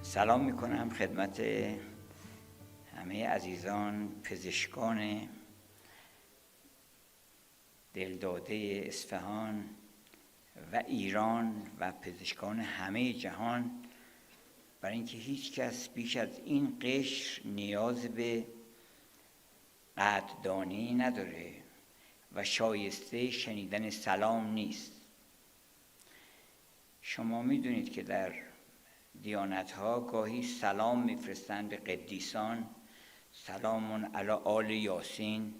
سلام میکنم خدمت همه عزیزان پزشکان دلداده اصفهان و ایران و پزشکان همه جهان، برای اینکه هیچ کس بیش از این قشر نیاز به قدردانی نداره و شایسته شنیدن سلام نیست. شما میدونید که در دیانت‌ها گاهی سلام میفرستند به قدیسان، سلام علی آل یاسین،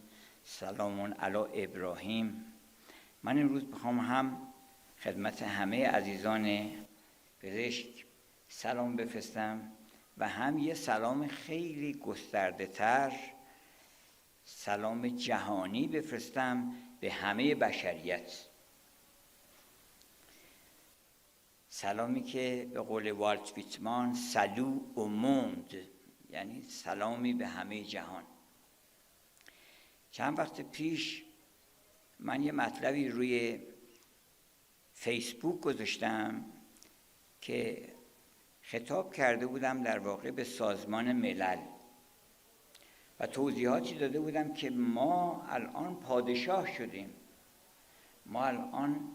سلام علی ابراهیم. من امروز میخوام هم خدمت همه عزیزان پزشک سلام بفرستم و هم یه سلام خیلی گسترده تر، سلام جهانی بفرستم به همه بشریت. سلامی که به قول والت ویتمن سلو او موند، یعنی سلامی به همه جهان. چند وقت پیش من یه مطلبی روی فیسبوک گذاشتم که خطاب کرده بودم در واقع به سازمان ملل و توضیحاتی داده بودم که ما الان پادشاه شدیم، ما الان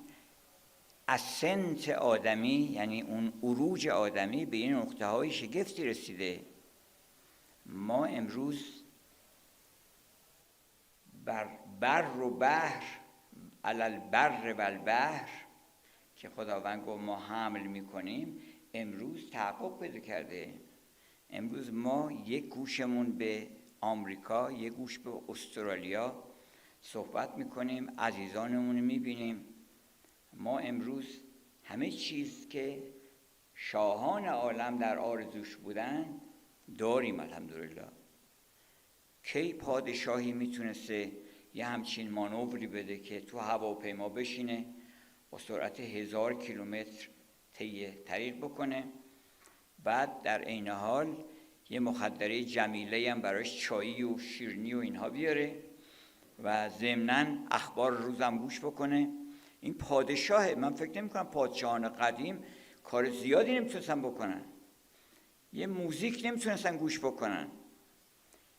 اسنت آدمی، یعنی اون عروج آدمی به این نقطه های شگفتی رسیده. ما امروز بر و بحر، علل بر و البحر که خداوند گفت ما حمل میکنیم، امروز تحقق پیدا کرده. امروز ما یک گوشمون به آمریکا، یک گوش به استرالیا صحبت میکنیم، عزیزانمون میبینیم. ما امروز همه چیز که شاهان عالم در آرزوش بودن داریم الحمدلله. کی پادشاهی میتونسته یه همچین مانوری بده که تو هواپیما بشینه با سرعت 1000 کیلومتر طی طریق بکنه، بعد در عین حال یه مخدره جمیله هم براش چایی و شیرینی و اینها بیاره و ضمناً اخبار روزم گوش بکنه؟ این پادشاهه. من فکر نمی کنم پادشاهان قدیم کار زیادی نمیتونستن بکنن، یه موزیک نمیتونستن گوش بکنن.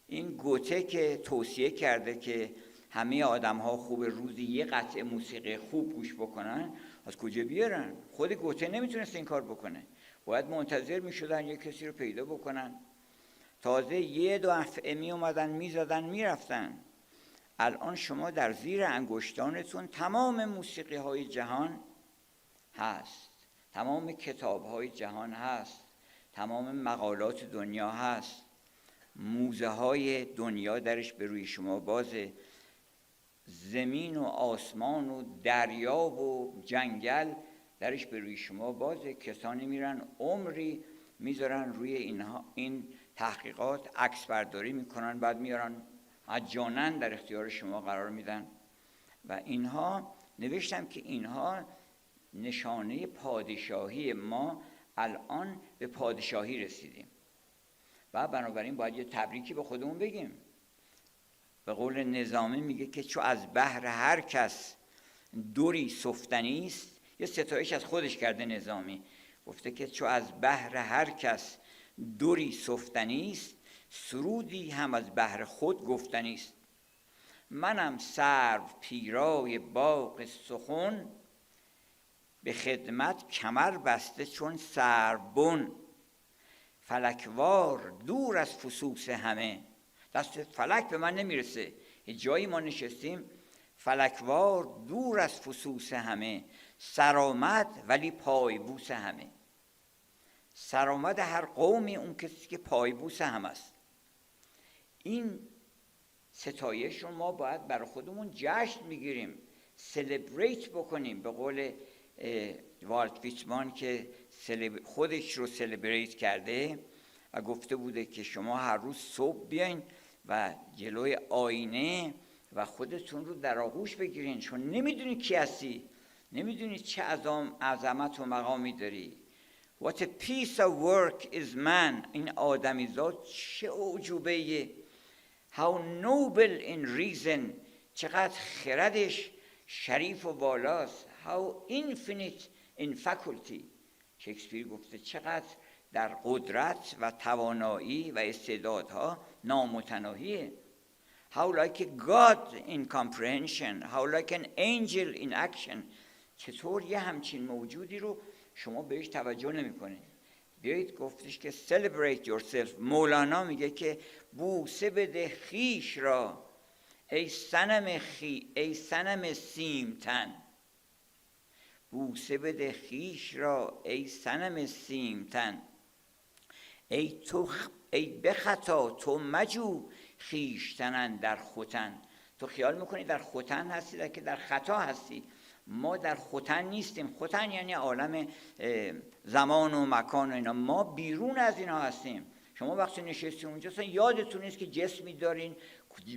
این گوته که توصیه کرده که همه آدم ها خوب روزی یه قطعه موسیقی خوب گوش بکنن، از کجا بیارن؟ خود گوته نمیتونست این کار بکنه، باید منتظر میشدن یه کسی رو پیدا بکنن. تازه یه دفعه می اومدن میزدن میرفتن. الان شما در زیر انگشتانتون تمام موسیقی های جهان هست، تمام کتاب های جهان هست، تمام مقالات دنیا هست، موزه های دنیا درش به روی شما بازه، زمین و آسمان و دریا و جنگل درش به روی شما بازه. کسانی میرن عمری میذارن روی این تحقیقات، عکس برداری میکنن، بعد میارن مجانا در اختیار شما قرار میدن. و اینها نوشتم که اینها نشانه پادشاهی. ما الان به پادشاهی رسیدیم و بنابراین باید یه تبریکی به خودمون بگیم. به قول نظامی میگه که چو از بحر هر کس دوری سفتنی است. یه ستایش از خودش کرده نظامی، گفته که چو از بحر هر کس دوری سفتنی است، سرودی هم از بحر خود گفتنی است. منم سرو پیرای باغ سخن، به خدمت کمر بسته چون سروبن. فلکوار دور از فسوس همه، دست فلک به من نمیرسه. یه جایی ما نشستیم، فلکوار دور از فسوس همه، سرآمد ولی پایبوس همه. سرآمد هر قومی اون کسی که پایبوس هم است. این ستایش رو ما باید برای خودمون جشن میگیریم، سلبریت بکنیم. به قول والت ویتمن که خودش رو سلبریت کرده و گفته بوده که شما هر روز صبح بیاین و جلوی آینه و خودتون رو در آغوش بگیرین، چون نمیدونی کی هستی، نمیدونی چه عظمت و مقامی داری. What a piece of work is man. این آدمیزاد چه اعجوبه‌ایه. How noble in reason. چقدر خردش شریف و بالاست. How infinite in faculty. شکسپیر گفته چقدر در قدرت و توانایی و استعدادها نامتناهیه. How like a God in comprehension, how like an angel in action. چطور یه همچین موجودی رو شما بهش توجه نمی‌کنید؟ بیایید گفتش که celebrate yourself. مولانا میگه که بوسه بده خویش را ای صنم سیمتن. بوسه بده خویش را ای صنم سیمتن. ای به خطا تو مجو خویشتن در ختن. تو خیال میکنی در ختن هستی، در که در خطا هستی. ما در ختن نیستیم. ختن یعنی عالم زمان و مکان و اینا. ما بیرون از اینا هستیم. شما وقتی نشستی اونجا اصلا یادتون نیست که جسمی دارین،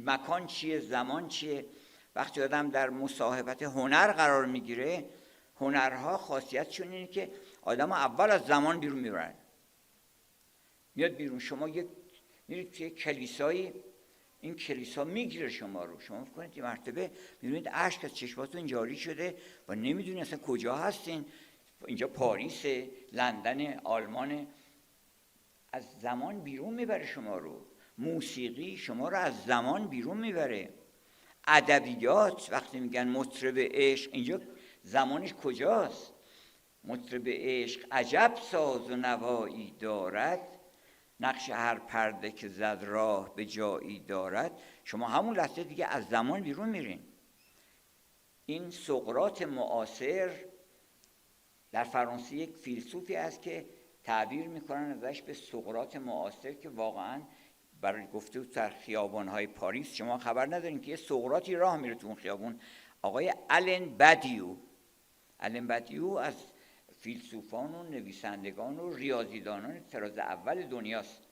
مکان چیه، زمان چیه. وقتی آدم در مصاحبت هنر قرار میگیره، هنرها خاصیتشون اینه که آدم اول از زمان بیرون میبرن، میاد بیرون. شما میرید توی کلیسایی، این کلیسا میگیره شما رو. شما فکر کنید یه مرتبه میبینید اشک از چشماتون جاری شده و نمیدونید اصلا کجا هستین. اینجا پاریس، لندن، آلمان. از زمان بیرون میبره شما رو. موسیقی شما رو از زمان بیرون میبره. ادبیات وقتی میگن مطرب عشق، اینجا زمانش کجاست؟ مطرب عشق عجب ساز و نوایی دارد، نقش هر پرده که زد راه به جایی دارد. شما همون لحظه دیگه از زمان بیرون میرین. این سقراط معاصر در فرانسه یک فیلسوفی است که تعبیر میکنن ازش به سقراط معاصر، که واقعا برای گفته بود در خیابان‌های پاریس شما خبر ندارین که یه سقراطی راه میره تو اون خیابون. آقای آلن بدیو از فیلسوفان و نویسندگان و ریاضیدانان طراز اول دنیاست.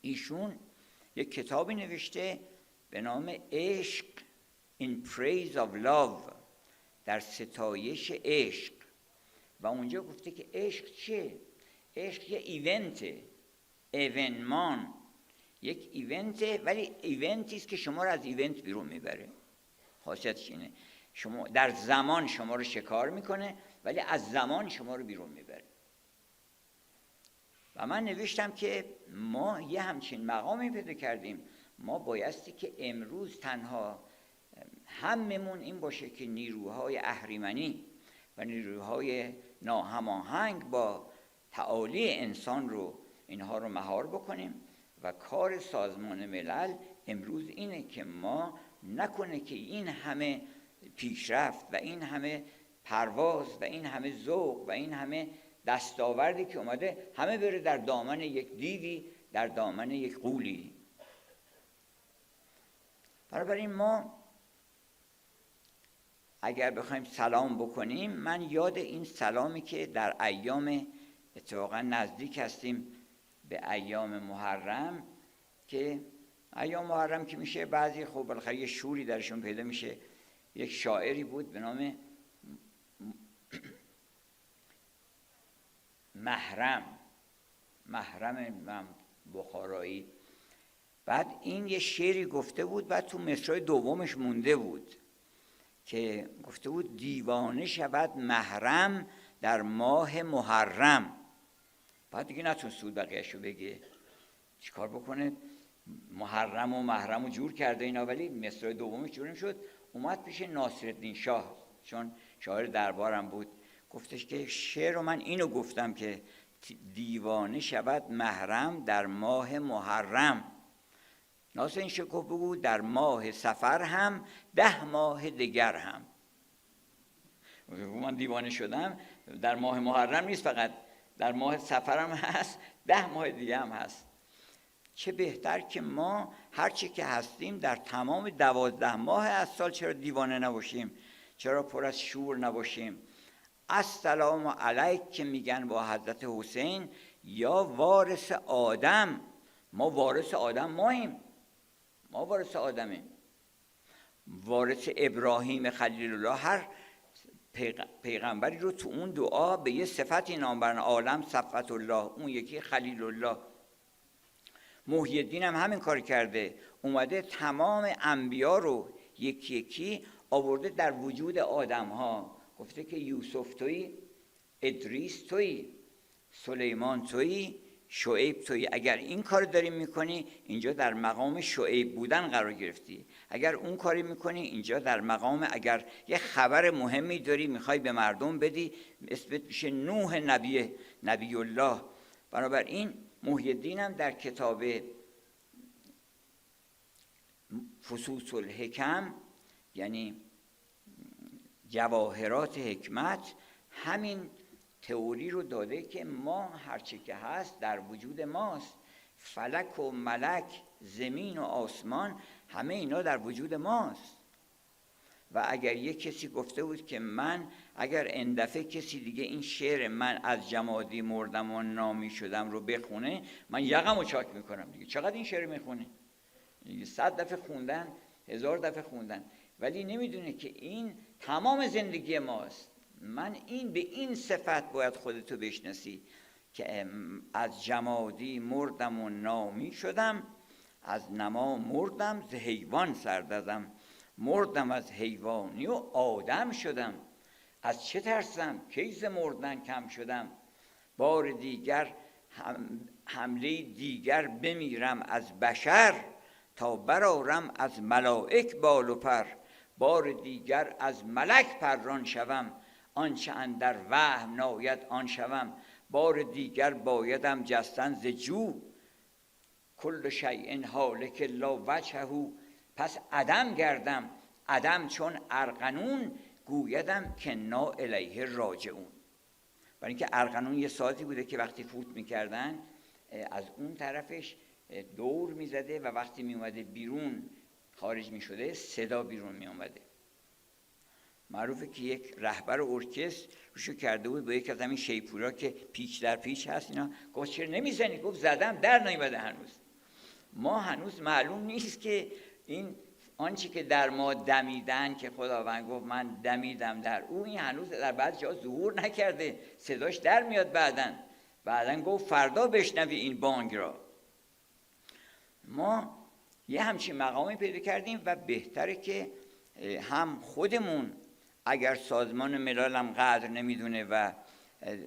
ایشون یک کتابی نوشته به نام عشق In Praise of Love، در ستایش عشق. و اونجا گفته که عشق چیه؟ عشق یه ایونته، ایونمان، یک ایونته، ولی ایونتی است که شما رو از ایونت بیرون میبره. خاصیتش اینه شما در زمان شما رو شکار میکنه ولی از زمان شما رو بیرون میبره. و من نوشتم که ما یه همچین مقامی پیدا کردیم. ما بایستی که امروز تنها هممون این باشه که نیروهای اهریمنی و نیروهای ناهماهنگ با تعالی انسان رو، اینها رو مهار بکنیم. و کار سازمان ملل امروز اینه که ما نکنه که این همه پیشرفت و این همه پرواز و این همه ذوق و این همه دستاوردی که اومده همه بره در دامن یک دیوی، در دامن یک غولی. بنابراین ما اگر بخوایم سلام بکنیم، من یاد این سلامی که در ایام اتفاقا نزدیک هستیم به ایام محرم، که ایام محرم که میشه بعضی خب بالاخره یه شوری درشون پیدا میشه. یک شاعری بود به نام محرم بخارایی. بعد این یه شعری گفته بود، بعد تو مصرع دومش مونده بود که گفته بود دیوانه شود محرم در ماه محرم. بعد دیگه نتونست بود بقیه‌شو بگه، چیکار بکنه؟ محرم و محرم رو جور کرده اینا، ولی مصرع دومش جور نمی‌شد. اومد پیش ناصرالدین شاه، چون شاعر دربارم بود، گفتش که شعر رو من اینو گفتم که دیوانه شود محرم در ماه محرم. ناصرالدین شاه گفت بگو در ماه صفر هم 10 ماه دیگر هم. من دیوانه شدم در ماه محرم نیست، فقط در ماه صفر هم هست، 10 ماه دیگه هم هست. چه بهتر که ما هرچی که هستیم در تمام 12 ماه از سال چرا دیوانه نباشیم، چرا پر از شور نباشیم. السلام علیک که میگن با حضرت حسین یا وارث آدم. ما وارث آدم ماییم، ما وارث آدمیم. وارث ابراهیم خلیل الله، هر پیغمبری رو تو اون دعا به یه صفتی نام برن، عالم صفت الله، اون یکی خلیل الله. محی الدین هم همین کار کرده، اومده تمام انبیا رو یکی یکی آورده در وجود آدم ها. گفته که یوسف تویی، ادریس تویی، سلیمان تویی، شعیب تویی. اگر این کار داری میکنی اینجا در مقام شعیب بودن قرار گرفتی. اگر اون کاری میکنی اینجا در مقام، اگر یه خبر مهمی داری میخوای به مردم بدی، اسمت میشه نوح نبی الله. بنابراین محی الدین هم در کتاب فصوص الحکم، یعنی جواهرات حکمت، همین تئوری رو داده که ما هرچی که هست در وجود ماست. فلک و ملک، زمین و آسمان، همه اینا در وجود ماست. و اگر یک کسی گفته بود که من اگر این دفعه کسی دیگه این شعر من از جمادی مردم و نامی شدم رو بخونه، من یقم رو چاک میکنم دیگه. چقدر این شعر میخونه؟ 100 دفعه خوندن، 1000 دفعه خوندن، ولی نمیدونه که این تمام زندگی ماست. من این به این صفت باید خودتو بشناسی که از جمادی مردم و نامی شدم، از نما مردم ز حیوان سر دادم، مردم از حیوانی و آدم شدم. از چه ترسم کی ز مردن کم شدم، بار دیگر حمله دیگر بمیرم از بشر، تا برآرم از ملائک بال و پر، بار دیگر از ملک پران شوم، آنچه اندر وهم ناید آن شوم، بار دیگر بایدم جستن ز جو، کل شیء هالک الا وجهه، پس عدم گردم، عدم چون ارغنون، گویدم که نا الیه راجعون. برای اینکه ارغنون یه سازی بوده که وقتی فوت میکردن از اون طرفش دور میزده و وقتی میومده بیرون خارج میشده صدا بیرون میومده. معروفه که یک رهبر ارکستر روشو کرده بود با یک از همین شیپورا که پیچ در پیچ هست، اینا گفت چرا نمیزنی؟ گفت زدم در نیومده هنوز. ما هنوز معلوم نیست که این آنچه که در ما دمیدن که خداوند گفت من دمیدم در او، این هنوز در بعض جا ظهور نکرده، صداش در میاد بعدن گفت فردا بشنوی این بانگ را. ما یه همچین مقامی پیدا کردیم و بهتره که هم خودمون، اگر سازمان ملل هم قدر نمیدونه و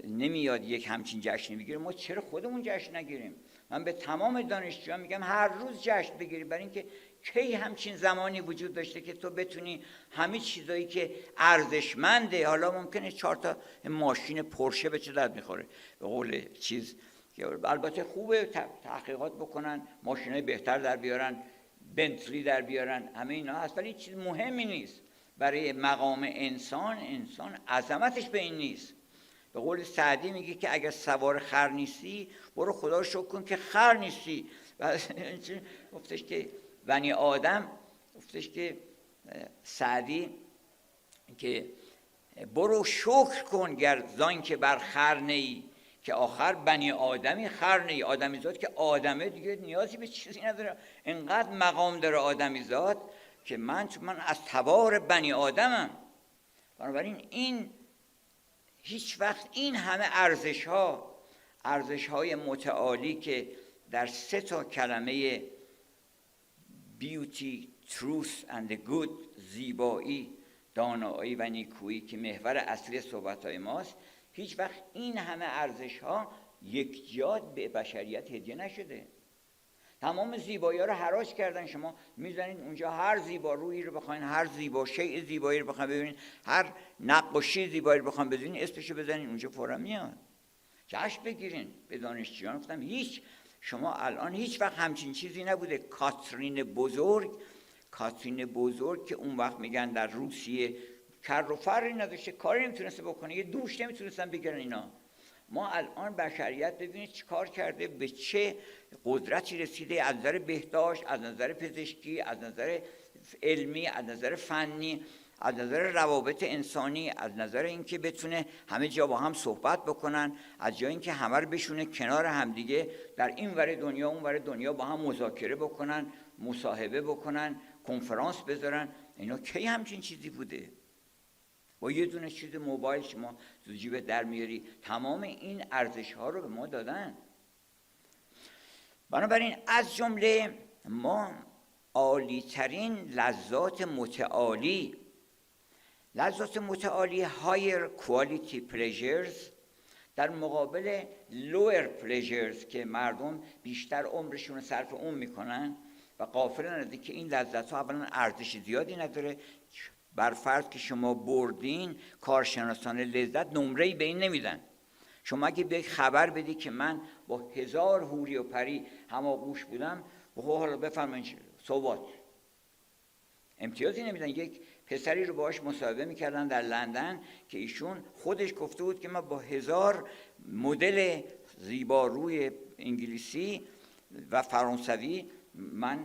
نمیاد یک همچین جشنی بگیره، ما چرا خودمون جشن نگیریم؟ من به تمام دانشجویان میگم هر روز جشن بگیرید، برای اینکه کی همچین زمانی وجود داشته که تو بتونی همه چیزایی که ارزشمنده، حالا ممکنه 4 تا ماشین پورشه به چه درد میخوره، به قول چیز که البته خوبه تحقیقات بکنن، ماشینای بهتر در بیارن، بنتلی در بیارن، همه اینا هست، ولی چیز مهمی نیست. برای مقام انسان عظمتش به این نیست. به قول سعدی میگه که اگر سوار خر نیستی برو خدا رو شکر کن که خر نیستی. و گفتش که بنی آدم، گفتش که سعدی که برو شکر کن گر زان که بر خر نی، که آخر بنی آدمی خر نی. آدمی زاد که آدمه دیگه نیازی به چیزی نداره، انقدر مقام داره آدمی زاد که من از تبار بنی آدمم. بنابراین این هیچ وقت این همه ارزش‌های متعالی که در 3 تا کلمه beauty, truth and good، زیبایی، دانایی و نیکویی که محور اصلی صحبت‌های ماست، هیچ وقت این همه ارزش‌ها یک جا به بشریت هدیه نشده. تمام زیبایی ها رو حراج کردن. شما میزنید اونجا هر زیبا رویی رو بخواین، هر زیبا شیء زیبایی رو بخواین ببینید، هر نقاشی زیبایی رو بخواین ببینید، اسمشو بزنید اونجا فورا میاد. جشن بگیرین. به دانشجویان گفتم شما الان هیچ وقت همچین چیزی نبوده. کاترین بزرگ که اون وقت میگن در روسیه کر و فری نداشته، کاری نمیتونسته بکنه، یه دوش نمیتونستن بگیرن اینا. ما الان بشریت ببینید چی کار کرده، به چه قدرتی رسیده، از نظر بهداشت، از نظر پزشکی، از نظر علمی، از نظر فنی، از نظر روابط انسانی، از نظر اینکه بتونه همه جا با هم صحبت بکنن، از جای اینکه همه رو بشونه کنار همدیگه در این ور دنیا اون ور دنیا با هم مذاکره بکنن، مصاحبه بکنن، کنفرانس بذارن. اینا کی همچین چیزی بوده؟ با یه دونه چیز موبایل شما تو جیبت در میاری. تمام این ارزش ها رو به ما دادن. بنابراین از جمله ما عالی ترین لذات متعالی higher quality pleasures در مقابل lower pleasures که مردم بیشتر عمرشون رو صرف اون میکنن و غافلن از اینکه این لذت ها اولا ارزش زیادی نداره. بر فرض که شما بردین، کارشناسان لذت نمره‌ای به این نمیدن. شما اگه به خبر بدی که من با 1000 حوری و پری هماغوش بودم، حالا بفرمایید صحبت امتیازی نمیدن. یک پسری رو باهاش مصاحبه میکردن در لندن که ایشون خودش گفته بود که من با 1000 مدل زیباروی انگلیسی و فرانسوی من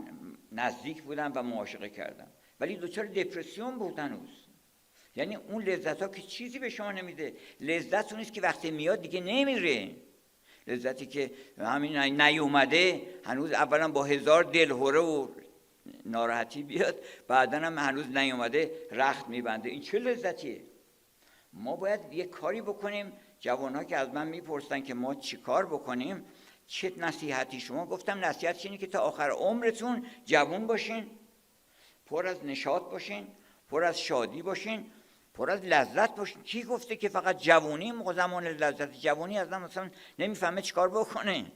نزدیک بودم و معاشقه کردم، ولی دچار دپرسیون بود هنوز. یعنی اون لذت ها که چیزی به شما نمیده. لذت اونیست که وقتی میاد دیگه نمیره. لذتی که همین نیومده هنوز اولا با 1000 دلهوره و ناراحتی بیاد، بعدا هم هنوز نیومده رخت میبنده. این چه لذتیه؟ ما باید یه کاری بکنیم. جوانها که از من میپرسن که ما چی کار بکنیم، چه نصیحتی شما؟ گفتم نصیحتش اینه که تا آخر عمرتون جوان باشین، پر از نشاط باشین، پر از شادی باشین، پر از لذت باشین. کی گفته که فقط جوانی زمان لذت؟ جوانی از من مثلا نمیفهمه چیکار بکنه.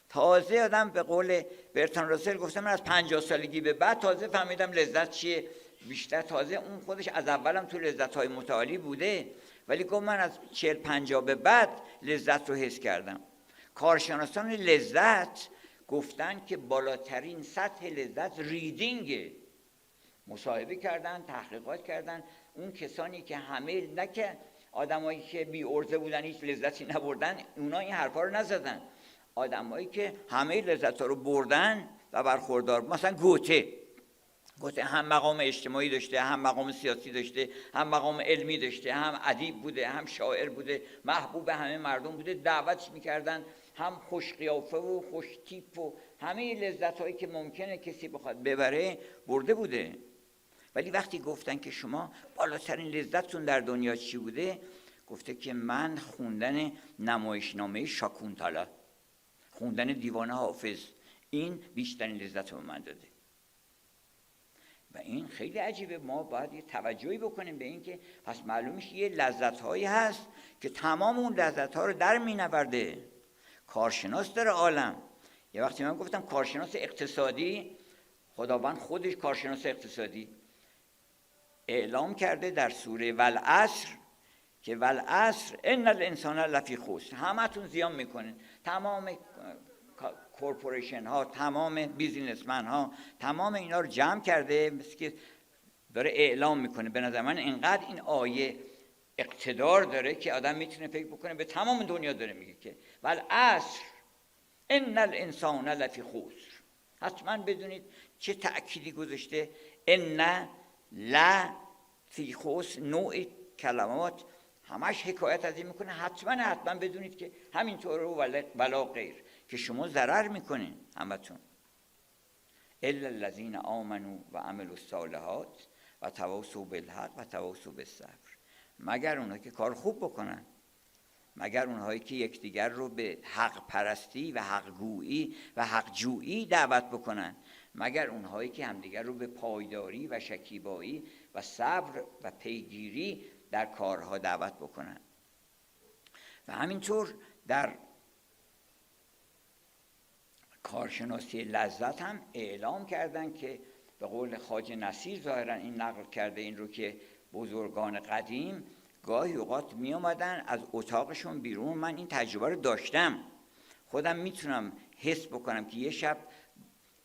تازه آدم به قول برتراند راسل گفته من از 50 سالگی به بعد تازه فهمیدم لذت چیه بیشتر. تازه اون خودش از اولم تو لذت‌های متعالی بوده، ولی گفت من از 40-50 به بعد لذت رو حس کردم. کارشناسان لذت گفتن که بالاترین سطح لذت ریدینگه. مصاحبه کردن، تحقیقات کردن. اون کسانی که همه نه که آدمایی که بی عرضه بودن هیچ لذتی نبردن، اونا این حرفا رو نزدن. آدمایی که همه لذت‌ها رو بردن و برخوردار، مثلا گوته هم مقام اجتماعی داشته، هم مقام سیاسی داشته، هم مقام علمی داشته، هم ادیب بوده، هم شاعر بوده، محبوب همه مردم بوده، دعوتش میکردن، هم خوش قیافه و خوش تیپ و همه لذت‌هایی که ممکنه کسی بخواد ببره برده بوده. ولی وقتی گفتن که شما بالاترین لذتتون در دنیا چی بوده، گفته که من خوندن نمایشنامه شاکونتالا، خوندن دیوان حافظ، این بیشترین لذت رو من داده. و این خیلی عجیبه. ما باید یه توجهی بکنیم به این که پس معلومش یه لذت‌هایی هست که تمام اون لذت‌ها رو در می‌نورده. کارشناس داره عالم. یه وقتی من گفتم کارشناس اقتصادی، خداوند خودش کارشناس اقتصادی اعلام کرده در سوره والعصر که والعصر ان الانسان لفی خسر، همتون زیان میکنین. تمام کورپوریشن ها، تمام بیزینسمن ها، تمام اینا رو جمع کرده، مثل که داره اعلام میکنه. به نظر من اینقدر این آیه اقتدار داره که آدم میتونه فکر بکنه به تمام دنیا داره میگه که والعصر ان الانسان لفی خسر. حتما بدونید چه تأکیدی گذاشته. ان لا فی خسر، نوع کلمات همش حکایت از این میکنه. حتما بدونید که همینطوره ولا غیر، که شما ضرر میکنین همتون. الا الذین آمنوا و عملوا الصالحات و تواصوا بالحق و تواصوا بالصبر. مگر اونها که کار خوب بکنن، مگر اونهایی که یکدیگر رو به حق پرستی و حق گویی و حق جویی دعوت بکنن، مگر اونهایی که همدیگر رو به پایداری و شکیبایی و صبر و پیگیری در کارها دعوت بکنن. و همینطور در کارشناسی لذت هم اعلام کردن که به قول خواجه نصیر ظاهرا این نقل کرده این رو که بزرگان قدیم گاهی اوقات می اومدن از اتاقشون بیرون. من این تجربه رو داشتم، خودم میتونم حس بکنم که یه شب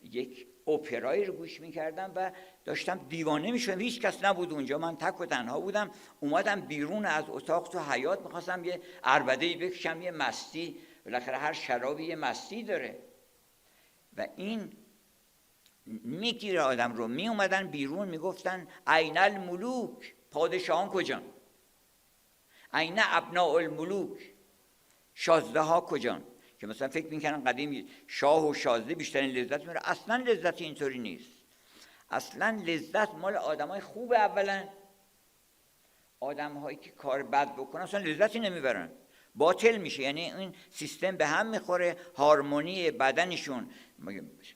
یک اپرایی رو گوش میکردم و داشتم دیوانه میشدم، هیچ کس نبود اونجا، من تک و تنها بودم. اومدم بیرون از اتاق تو حیاط، میخواستم یه عربده‌ای بکشم، یه مستی، بالاخره هر شرابی یه مستی داره و این میگیره آدم رو. می اومدن بیرون میگفتن این الملوک، پادشاهان کجان؟ این ابناء الملوک، شازده ها کجان؟ که مثلا فکر میکنن قدیم شاه و شازده بیشترین لذت میره. اصلا لذت اینطوری نیست. اصلا لذت مال آدمای خوب. اولا آدم‌هایی که کار بد بکنن اصلا لذتی نمیبرن، باطل میشه. یعنی این سیستم به هم میخوره، هارمونی بدنشون.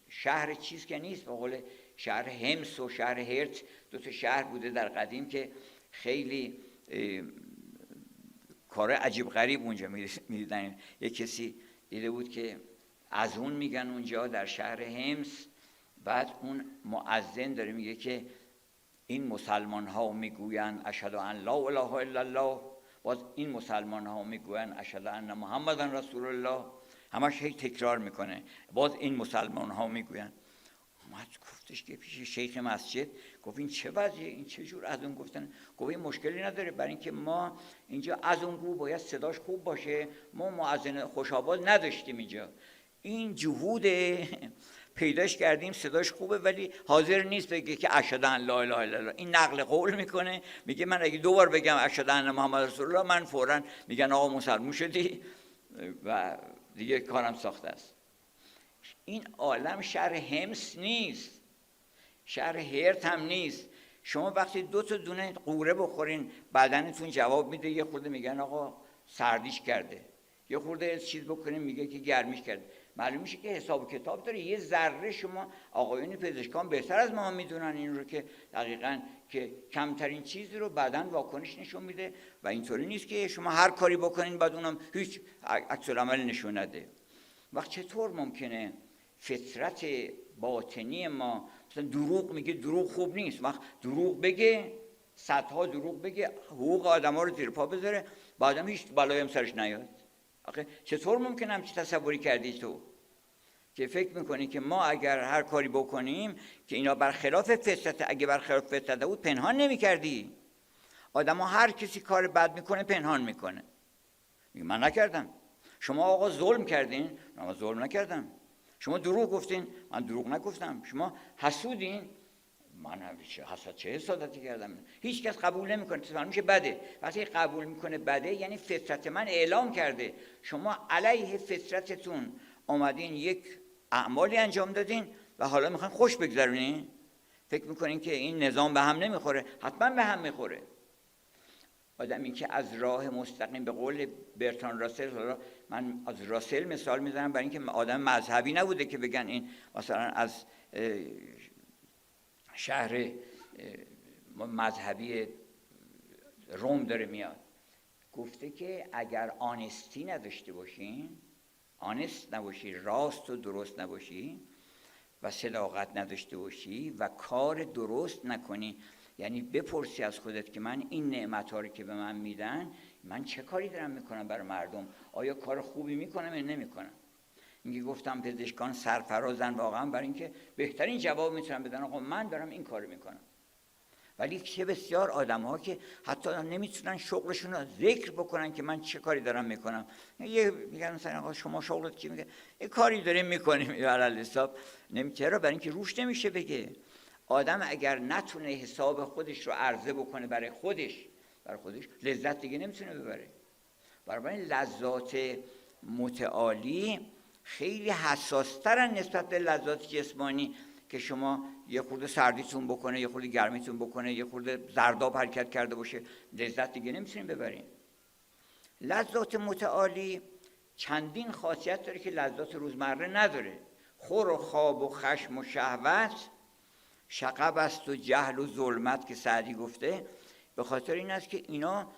شهر چیز که نیست، به قول شهر همس و شهر هرت، دو تا شهر بوده در قدیم که خیلی کار عجیب غریب اونجا میدیدن. یک کسی دیده بود که از اون میگن اونجا در شهر حمص، بعد اون مؤذن داره میگه که این مسلمان ها میگویند اشهد ان لا اله الا الله، باز این مسلمان ها میگویند اشهد ان محمدن رسول الله، همش هی تکرار میکنه، باز این مسلمان ها میگویند. اومد گفتش که پیش شیخ مسجد، گفت این چه وضعیه، این چه جور از اون گفتن؟ گفت این مشکلی نداره، برای اینکه ما اینجا از اون گو باید صداش خوب باشه، ما مؤذن خوش آواز نداشتیم اینجا، این جهود پیداش کردیم صداش خوبه ولی حاضر نیست بگه که اشهد ان لا اله الا الله. این نقل قول میکنه، میگه من اگه 2 بار بگم اشهد ان محمد رسول الله، من فوراً میگن آقا مسلمون شدی و دیگه کارم ساخته است. این عالم شهر حمص نیست، شهر هرت هم نیست. شما وقتی 2 تا دونه قوره بخورین بدنتون جواب میده، یه خورده میگن آقا سردیش کرده، یه خورده چیز بکنین میگه که گرمیش کرده. معلوم میشه که حساب و کتاب داره. یه ذره شما آقایون پزشکان بهتر از ما میدونن این رو که دقیقاً که کمترین چیزی رو بدن واکنش نشون میده و اینطوری نیست که شما هر کاری بکنین بعد اونم هیچ عکس العمل نشون نده. وقت چطور ممکنه فطرت باطنی ما مثلا دروغ میگه دروغ خوب نیست، وقت دروغ بگه، صدها دروغ بگه، حقوق آدم‌ها رو زیر پا بذاره، بعدم هیچ بلایی هم سرش نیاد؟ آخه چطور ممکنه همچین تصوری کردی تو که فکر میکنی که ما اگر هر کاری بکنیم که اینا برخلاف فطرت، اگه برخلاف فطرت بود پنهان نمی‌کردی؟ آدم‌ها هر کسی کار بد میکنه پنهان میکنه، میگه من نکردم. شما آقا ظلم کردین، من ظلم نکردم. شما دروغ گفتین، من دروغ نگفتم. شما حسودین، من حسد چه حسادتی کردم؟ هیچ کس قبول نمیکنه، معلوم میشه بده. وقتی قبول میکنه بده یعنی فطرت من اعلام کرده. شما علیه فطرتتون اومدین یک اعمالی انجام دادین و حالا میخواین خوش بگذرونین، فکر میکنین که این نظام به هم نمیخوره، حتما به هم میخوره. آدمی که از راه مستقیم، به قول برتراند راسل، حالا من از راسل مثال میزنم برای اینکه آدم مذهبی نبوده که بگن این مثلا از شهر مذهبی روم داره میاد، گفته که اگر آنستی نداشته باشین، آنست نباشی، راست و درست نباشی و صداقت نداشته باشی و کار درست نکنی، یعنی بپرسی از خودت که من این نعمت‌ها رو که به من میدن، من چه کاری دارم میکنم برای مردم؟ آیا کار خوبی میکنم یا نمیکنم؟ میگه گفتم پزشکان سرفرازن واقعا برای اینکه بهترین جواب میتونن بدن آقا من دارم این کارو میکنم. ولی چه بسیار آدم‌ها که حتی نمیتونن شغلشون رو ذکر بکنن که من چه کاری دارم میکنم. یه میگن مثلا آقا شما شغلت چی؟ میگه یه کاری داریم میکنیم علل حساب. چرا؟ برای اینکه روش نمیشه بگه. آدم اگر نتونه حساب خودش رو عرضه بکنه برای خودش لذت دیگه نمیتونه ببره. برای لذات متعالی خیلی حساسترن نسبت به لذات جسمانی که شما یه خورده سردیتون بکنه، یه خورده گرمیتون بکنه، یه خورده زرداب حرکت کرده باشه، لذت دیگه نمیتونین ببرین. لذات متعالی چندین خاصیت داره که لذات روزمره نداره. خور و خواب و خشم و شهوت شغب است و جهل و ظلمت که سعدی گفته، به خاطر این است که اینا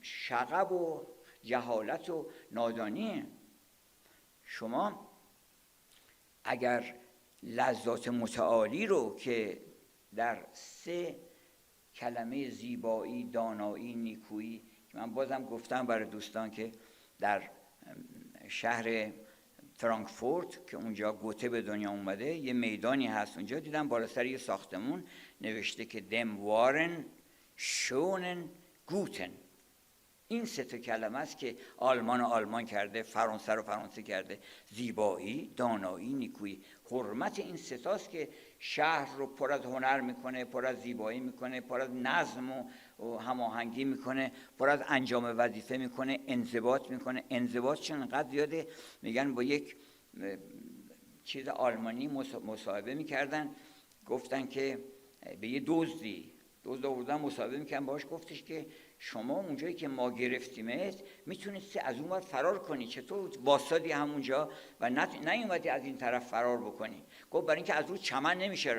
شغب و جهالت و نادانیه. شما اگر لذات متعالی رو که در 3 کلمه زیبایی، دانایی، نیکویی، که من بازم گفتم برای دوستان که در شهر فرانکفورت که اونجا گوته به دنیا اومده، یه میدانی هست اونجا، دیدم بالا سر یه ساختمون نوشته که دم وارن شونن گوتن. این 3 کلمه است که آلمان کرده، فرانسه رو فرانسه کرده. زیبایی، دانایی، نیکویی. حرمت این 3 است که شهر رو پر از هنر میکنه، پر از زیبایی میکنه، پر از نظم و هماهنگی میکنه، پر از انجام وظیفه میکنه، انضباط میکنه. انضباط چون انقدر زیاده، میگن با یک چیز آلمانی مصاحبه میکردن، گفتن که به یه دزد آوردن مصاحبه میکردن باهاش، گفتش که شما اونجایی که ما گرفتیمت میتونستی از اون ور فرار کنی، چطور واسادی همونجا و نیومدی از این طرف فرار بکنی؟ گفت برای اینکه از رو چمن نمیشه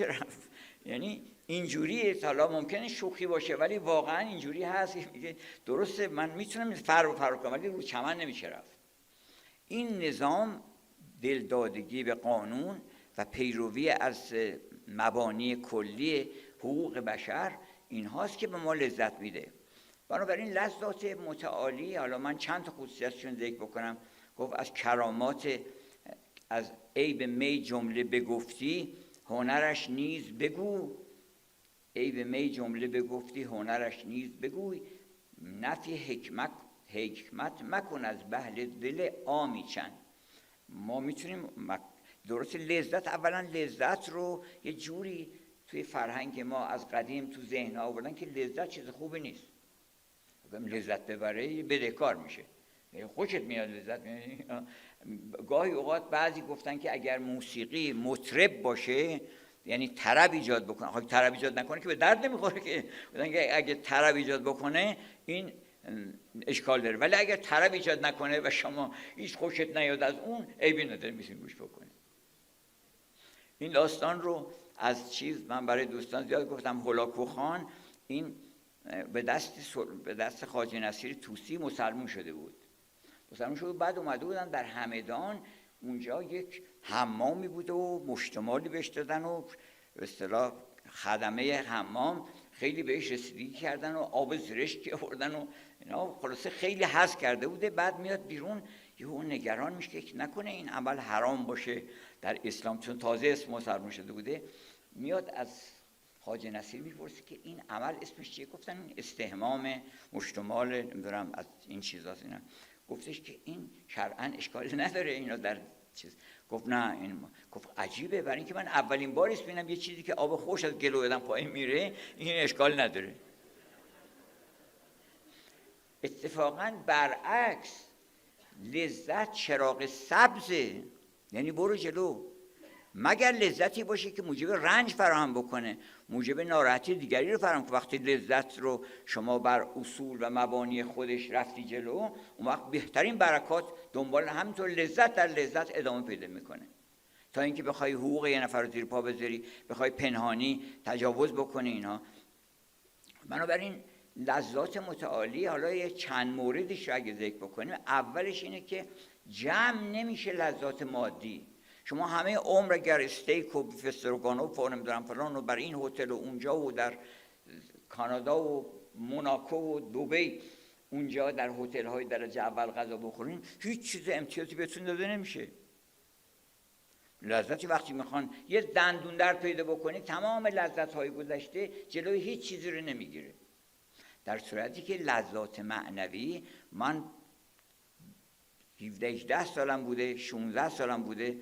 رفت. یعنی اینجوریه. حالا ممکنه شوخی باشه ولی واقعا اینجوری هست. میگه درسته من میتونم فرار کنم ولی رو چمن نمیشه رفت. این نظام دلدادگی به قانون و پیروی از مبانی کلی حقوق بشر این هاست که به ما لذت میده. بنابراین لذات متعالی، حالا من چند تا خصوصیتشون ذکر بکنم. گفت از کرامات، از عیب می جمله بگفتی هنرش نیز بگو. عیب می جمله بگفتی هنرش نیز بگوی. نفی حکمت مکن از بهل دل عامی چند. ما میتونیم درست لذت، اولا لذت رو یه جوری توی فرهنگ ما از قدیم تو ذهن آوردن که لذت چیز خوبی نیست. لذت ببره بدهکار میشه. خوشت میاد لذت میاد. گاهی اوقات بعضی گفتن که اگر موسیقی مطرب باشه یعنی طرب ایجاد بکنه، خب طرب ایجاد نکنه که به درد نمیخوره که. گفتن که اگه طرب ایجاد بکنه این اشکال داره، ولی اگر طرب ایجاد نکنه و شما هیچ خوشت نیاد از اون، عیبی نداره، میتونید گوش بکنید. این داستان رو از من برای دوستان زیاد گفتم. هولاکو خان این به دست خواجه نصیر طوسی مسلمون شده بود. بعد اومده بودن در همدان، اونجا یک حمامی بود و مشتمالی بهش دادن و به اصطلاح خدمه حمام خیلی بهش رسیدگی کردن و آب زرشکی آوردن و اینا، خلاصه خیلی حظ کرده بوده. بعد میاد بیرون یهو نگران میشه که نکنه این عمل حرام باشه در اسلام، چون تازه اسم مسلمان شده بوده. میاد از خواجه نصیر میپرسه که این عمل اسمش چیه؟ گفتن این استحمام مشتمال نمیدونم از این چیزاست. اینا گفتش که این شرعاً اشکال نداره اینا در چیز. گفت نه این گفت عجیبه، برای اینکه من اولین بار است ببینم یه چیزی که آب خوش از گلو آدم پایین میره این اشکال نداره. اتفاقاً برعکس، لذت چراغ سبزه، یعنی برو جلو، مگر لذتی باشه که موجب رنج فراهم بکنه، موجب ناراحتی دیگری رو فراهم کنه. وقتی لذت رو شما بر اصول و مبانی خودش رفتی جلو، اون وقت بهترین برکات دنبال همینطور لذت در لذت ادامه پیدا میکنه، تا اینکه بخوای حقوق یه نفر رو زیر پا بذاری، بخوای پنهانی تجاوز بکنی اینها. بنابراین لذات متعالی، حالا یه چند موردش رو اگه ذکر بکنیم، اولش اینه که جمع نمیشه لذات مادی. شما همه عمر اگر استیک و فستروگانوف و نمیدونم فلان و بر این هتل و اونجا و در کانادا و موناکو و دبی اونجا در هتل های درجه اول غذا بخورین، هیچ چیز امتیازی بهتون داده نمیشه. لذتی وقتی میخوان یه دندون در پیدا بکنی، تمام لذت های گذشته جلوی هیچ چیزی رو نمیگیره. در صورتی که لذات معنوی، من 17-18 سالم بوده، 16 سالم بوده،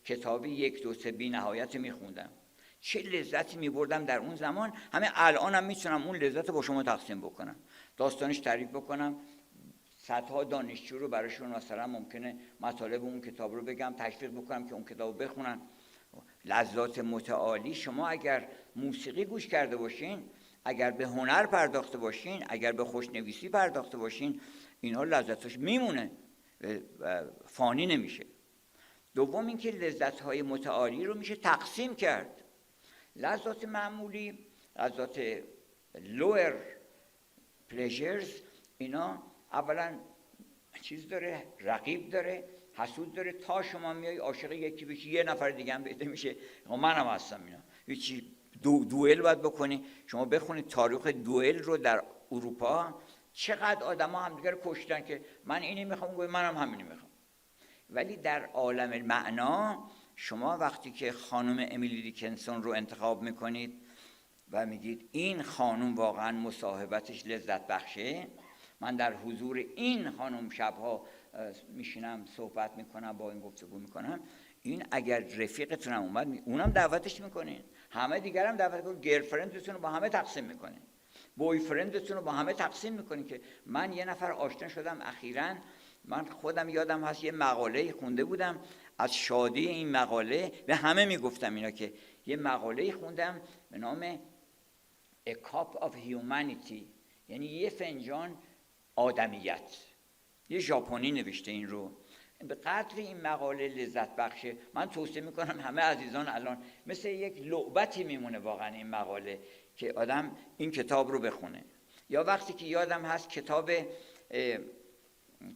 کتابی 1 2 3 بی نهایت میخوندم. چه لذتی میبردم در اون زمان. همه الانم میتونم اون لذت با شما تقسیم بکنم، داستانش تعریف بکنم، صدها دانشجو رو براشون مثلا ممکنه مطالب اون کتاب رو بگم، تشویق بکنم که اون کتاب رو بخونن. لذات متعالی، شما اگر موسیقی گوش کرده باشین، اگر به هنر پرداخته باشین، اگر به خوشنویسی پرداخته باشین، اینها لذتش میمونه، فانی نمیشه. دوم اینکه لذت‌های متعالی رو میشه تقسیم کرد. لذات معمولی، لذات lower pleasures، اینا اولا چیز داره، رقیب داره، حسود داره. تا شما میای عاشق یکی بشی، یه نفر دیگه هم بهت میشه، منم هستم. اینا هیچی، دوئل باید بکنی. شما بخونید تاریخ دوئل رو در اروپا، چقدر آدما همدیگه رو کشتن که من اینی میخوام، منم همینی میخوام. ولی در عالم المعنا، شما وقتی که خانم امیلی دیکنسون رو انتخاب میکنید و میگید این خانم واقعا مصاحبتش لذت بخشه، من در حضور این خانم شبها میشینم صحبت میکنم، با این گفتگو میکنم، این اگر رفیقتونم اومد اونم دعوتش میکنین، همه دیگرم دعوت کنین، گرلفرندتون رو با همه تقسیم میکنین، بوی فرندتون رو با همه تقسیم میکنین. که من یه نفر آشنا شدم اخیراً، من خودم یادم هست یه مقاله خونده بودم، از شادی این مقاله به همه میگفتم اینا، که یه مقاله خوندم به نام A Cup of Humanity، یعنی یه فنجان آدمیت. یه ژاپنی نوشته این رو، به قدر این مقاله لذت بخشه. من توصیه میکنم همه عزیزان الان مثل یک لعبتی میمونه واقعا این مقاله که آدم این کتاب رو بخونه. یا وقتی که یادم هست کتاب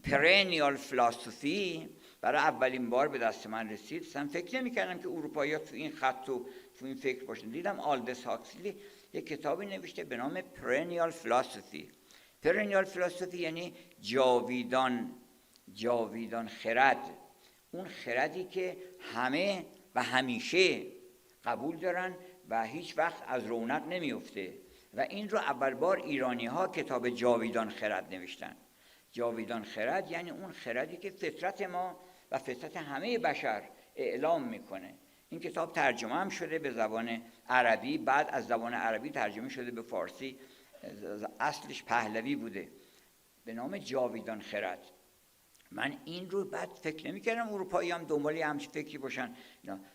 Perennial Philosophy برای اولین بار به دست من رسید، اصلا فکر نمی‌کردم که اروپایی‌ها تو این خط و تو این فکر باشن. دیدم آلدس هاکسلی یک کتابی نوشته به نام Perennial Philosophy. Perennial Philosophy یعنی جاویدان خرد، اون خردی که همه و همیشه قبول دارن و هیچ وقت از رونق نمیفته. و این رو اول بار ایرانی‌ها کتاب جاویدان خرد نوشتن. جاویدان خرد یعنی اون خردی که فطرت ما و فطرت همه بشر اعلام میکنه. این کتاب ترجمه هم شده به زبان عربی، بعد از زبان عربی ترجمه شده به فارسی، اصلش پهلوی بوده، به نام جاویدان خرد. من این رو بعد فکر نمی‌کردم اروپایی هم دنبال همچین فکری باشن.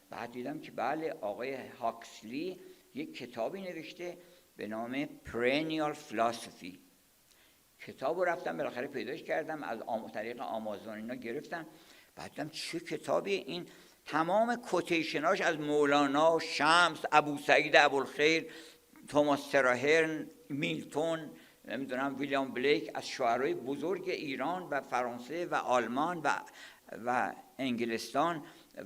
بعد دیدم که بله، آقای هاکسلی یک کتابی نوشته به نام Perennial Philosophy. کتاب رو رفتم بالاخره پیداش کردم، از طریق آمازون اینا گرفتم. بعد دیدم چه کتابی این، تمام کوتیشناش از مولانا، شمس، ابو سعید ابوالخیر، توماس تراهرن، میلتون، نمیدونم ویلیام بلیک، از شاعرای بزرگ ایران و فرانسه و آلمان و انگلستان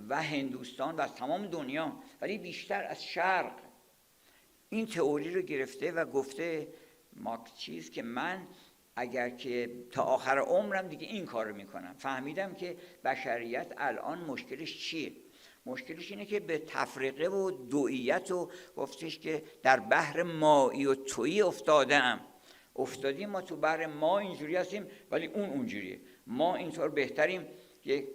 و هندوستان و از تمام دنیا، ولی بیشتر از شرق این تئوری رو گرفته و گفته ماکس چیز که من اگر که تا آخر عمرم دیگه این کار رو میکنم. فهمیدم که بشریت الان مشکلش چیه. مشکلش اینه که به تفرقه و دوئیت و گفتش که در بحر مایی و تویی افتادیم. ما تو بحر ما اینجوری هستیم ولی اون اونجوریه. ما اینطور بهتریم. یک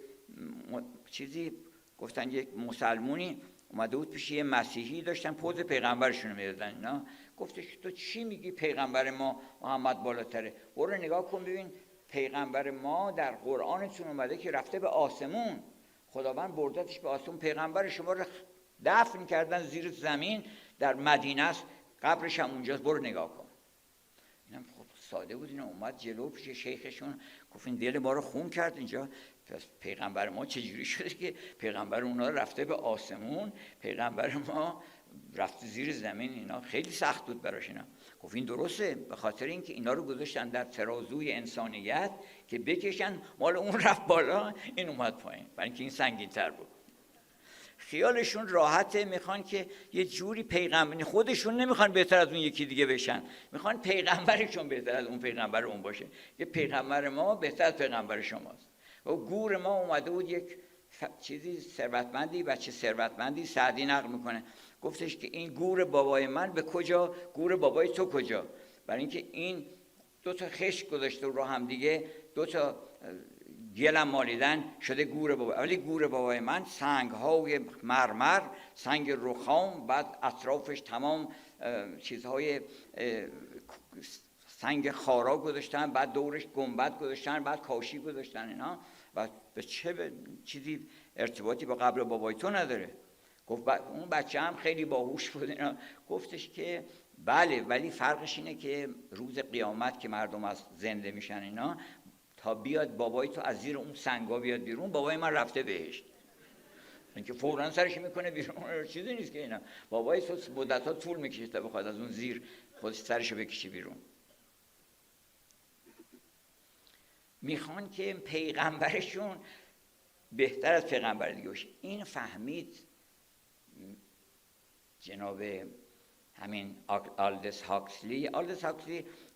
چیزی گفتن، یک مسلمونی اومده بود پیش یه مسیحی، داشتن پوز پیغمبرشون رو میدادن. اینا گفتش تو چی میگی پیغمبر ما محمد بالاتره؟ برو نگاه کن ببین پیغمبر ما در قرآنتون اومده که رفته به آسمون، خداوند بردتش به آسمون. پیغمبر شما رو دفن کردن زیر زمین در مدینه است، قبرش هم اونجاست، برو نگاه کن. اینم خب ساده بود. اینا اومد جلو پیش شیخشون، گفت این دل ما رو خون کرد اینجا. پس پیغمبر ما چجوری شده که پیغمبر اونا رفته به آسمون، پیغمبر ما رفته زیر زمین؟ اینا خیلی سخت بود براش. اینا گفت این درسته، به خاطر اینکه اینا رو گذاشتن در ترازوی انسانیت که بکشن، مال اون رفت بالا این اومد پایین، برای اینکه این سنگین تر بود. خیالشون راحته، میخوان که یه جوری پیغمبر، خودشون نمیخوان بهتر از اون یکی دیگه بشن، میخوان پیغمبرشون بهتر از اون پیغمبر اون باشه. یه پیغمبر ما بهتر از پیغمبر شماست. و گور ما اومده بود یک چیزی ثروتمندی، بچه ثروتمندی، سعدی نقل میکنه، گفتش که این گور بابای من به کجا، گور بابای تو کجا؟ برای اینکه این دو تا خشت گذاشته رو هم دیگه، دو تا گلم مالیدن شده گور بابا. ولی گور بابای من سنگ های مرمر، سنگ رخام، بعد اطرافش تمام چیزهای سنگ خارا گذاشتن، بعد دورش گنبد گذاشتن، بعد کاشی گذاشتن. اینا و به چه چیزی ارتباطی با قبر بابای تو نداره. گفت اون بچه هم خیلی باهوش بود. اینا گفتش که بله، ولی فرقش اینه که روز قیامت که مردم از زنده میشن، اینا تا بیاد بابای تو از زیر اون سنگا بیاد بیرون، بابای من رفته بهشت، اینکه فوراً سرش میکنه بیرون. چیزی نیست که اینا بابای تو مدت‌ها طول میکشه تا بخواد از اون زیر خودش سرشو بکشه بیرون. میخوان که پیغمبرشون بهتر از پیغمبر دیگه باشه. این فهمید جناب همین آلدس هاکسلی. یه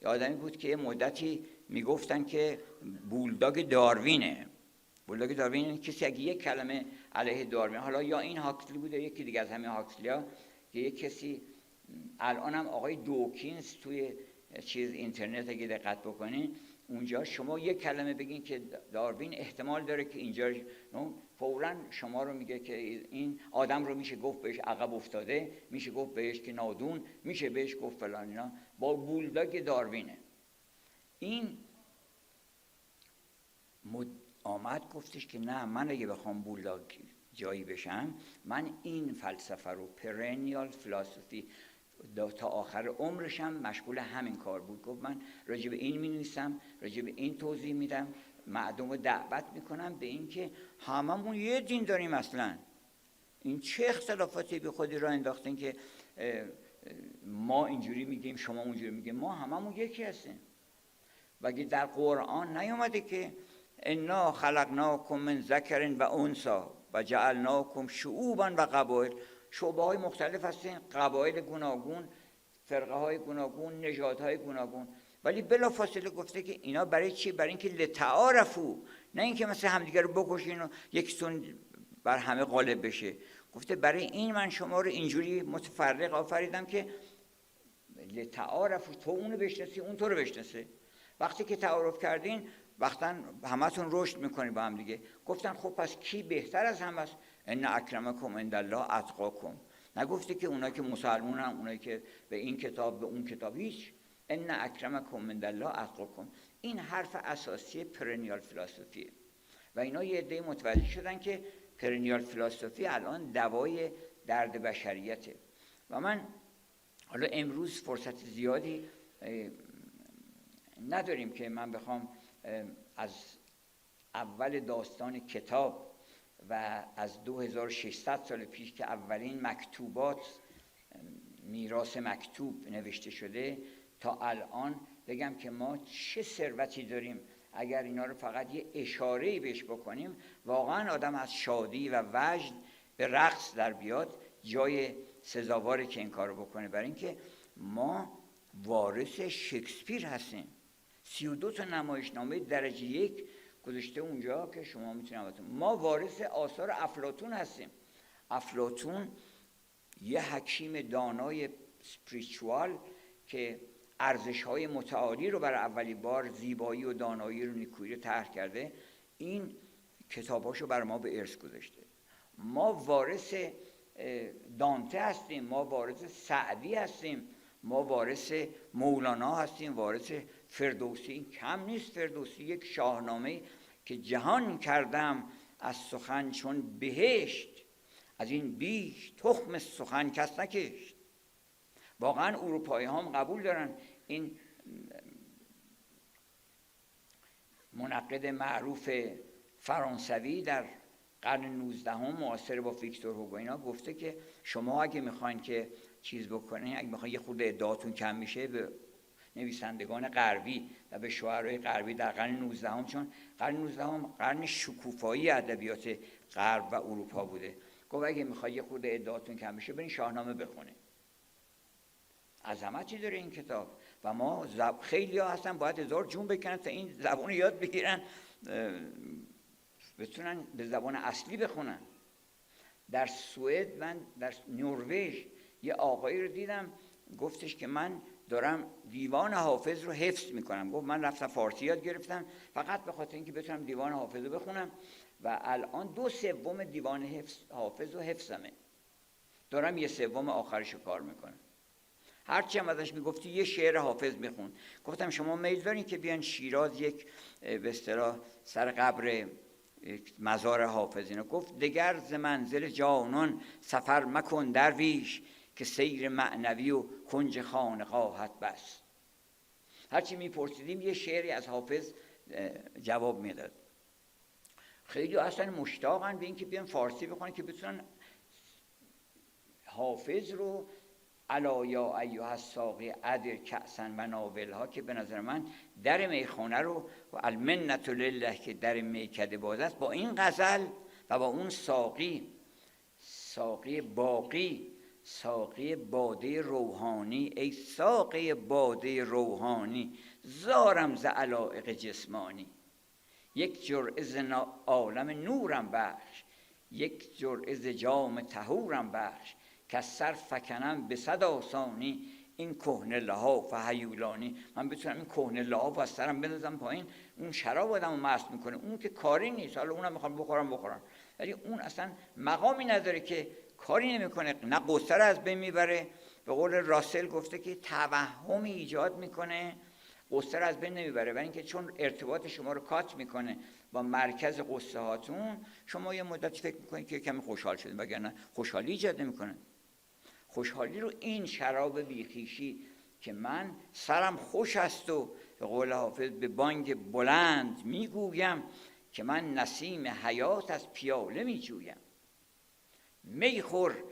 آدمی بود که مدتی میگفتن که بولداگ داروینه. بولداگ داروین کسی اگه یک کلمه علیه داروین، حالا یا این هاکسلی بوده یکی دیگه از همین هاکسلی‌ها، که یک کسی، الان هم آقای دوکینز توی چیز اینترنت اگه دقت بکنین اونجا شما یک کلمه بگین که داروین احتمال داره که اینجا فوراً شما رو میگه که این آدم رو میشه گفت بهش عقب افتاده، میشه گفت بهش که نادون، میشه بهش گفت فلان. اینا با بولداگ داروینه. این آمد گفتش که نه، من اگه بخوام بولداگ جایی بشم، من این فلسفه رو perennial philosophy تا آخر عمرشم مشغول همین کار بود. گفت من راجع به این می‌نویسم، راجع به این توضیح میدم، مردم رو دعوت میکنم به این که هممون یه دین داریم. اصلا این چه اختلافاتی به خودی را انداختین که ما اینجوری میگیم شما اونجوری میگیم؟ ما هممون یکی هستیم. و اگه در قرآن نیومده که انا خلقناکم من ذکر و انثی و جعلناکم شعوبا و قبایل، شعبه های مختلف هستین، قبایل گوناگون، فرقه های گوناگون، نژادهای گوناگون، ولی بلافاصله گفته که اینا برای چی؟ برای اینکه لتعارفوا، نه اینکه مثلا همدیگه رو بکشین و یکیتون بر همه غالب بشه. گفته برای این من شما رو اینجوری متفرق آفریدم که لتعارفوا، تو اونو بشناسی اون تو رو بشناسه. وقتی که تعارف کردین وقتا همتون رشد میکنید با هم دیگه. گفتن خب پس کی بهتر از همه است؟ ان اکرمکم عند الله اتقاکم. نگفته که اونایی که مسلمونن، اونایی که به این کتاب به اون کتاب، هیچ. ان اکرمکم عند الله اتقاکم. این حرف اساسی پرنیال فلسفیه و اینا یه عده متوجه شدن که پرنیال فلسفی الان دوای درد بشریته. و من حالا امروز فرصت زیادی نداریم که من بخوام از اول داستان کتاب و از 2600 سال پیش که اولین مکتوبات، میراث مکتوب نوشته شده، تا الان بگم که ما چه ثروتی داریم. اگر اینا رو فقط یه اشاره‌ای بهش بکنیم، واقعا آدم از شادی و وجد به رقص در بیاد. جای سزاواره که این کارو بکنه، برای اینکه ما وارث شکسپیر هستیم. 32 تا نمایشنامه درجه 1 گذاشته اونجا که شما میتونید. ما وارث آثار افلاطون هستیم. افلاطون یه حکیم دانای اسپریچوال که ارزش‌های متعالی رو برای اولی بار، زیبایی و دانایی رو، نیکویی رو طرح کرده، این کتاباشو برای ما به ارث گذاشته. ما وارث دانته هستیم، ما وارث سعدی هستیم، ما وارث مولانا هستیم، وارث فردوسی. این کم نیست. فردوسی یک شاهنامه که جهان کردم از سخن چون بهشت، از این بیش تخم سخن کس نکشت. واقعا اروپایی هم قبول دارن. این منقد معروف فرانسوی در قرن 19 معاصر با ویکتور هوگو اینا گفته که شما اگه میخواین که چیز بکنین، اگه میخواین یه خورده ادعاتون کم میشه، به نویسندگان غربی و به شاعرای غربی در قرن 19 چون قرن 19 قرن شکوفایی ادبیات غرب و اروپا بوده، گفت اگه میخواین یه خورده ادعاتون کم میشه برین شاهنامه بخونین. عظمتی داره این کتاب. و ما خیلی ها هستن باید 1000 جون بکنن تا این زبان یاد بگیرن، بتونن به زبان اصلی بخونن. در سوئد، من در نروژ یه آقایی رو دیدم گفتش که من دارم دیوان حافظ رو حفظ میکنم. گفت من رفتم فارسی یاد گرفتم فقط به خاطر اینکه بتونم دیوان حافظ رو بخونم و الان 2/3 دیوان حافظ رو حفظمه، دارم 1/3 آخرش رو کار میکنم. هرچی هم ازش میگفتی یه شعر حافظ میخون. گفتم شما میل دارین که بیان شیراز یک به اصطلاح سر قبر مزار حافظ اینو؟ گفت دگر ز منزل جانان سفر مکن درویش، که سیر معنوی و کنج خانقاهت بس. هرچی میپرسیدیم یه شعری از حافظ جواب میداد. خیلی اصلا مشتاقن به این که بیان فارسی بخونن که بتونن حافظ رو الا یا ایها الساقی ادر کأسا و ناولها، که به نظر من در میخانه رو و المنة لله که در میکده باز است، با این غزل و با اون ساقی باقی، ساقی باده روحانی، ای ساقی باده روحانی زارم ز علایق جسمانی. یک جرعه ز عالم نورم بخش، یک جرعه ز جام طهورم بخش، که سر فکنم به 100 آسانی، این کهنه لحاف هیولانی. من بتونم این کهنه لحاف از سرم بندازم پایین، اون شراب آدمو مست میکنه، اون که کاری نیست. حالا اونم میخوام بخورم، ولی اون اصلا مقامی نداره که کاری نمیکنه، نه قصه رو از بین میبره. به قول راسل گفته که توهمی ایجاد میکنه، قصه رو از بین نمیبره، ولی اینکه چون ارتباط شما رو کات میکنه با مرکز قصه هاتون، شما یه مدت فکر میکنید که کمی خوشحال شدید، وگرنه خوشحالی ایجاد نمیکنه. خوشحالی رو این شراب بیخیشی که من سرم خوش است و به قول حافظ به بانگ بلند میگویم که من نسیم حیات از پیاله میجویم. می خور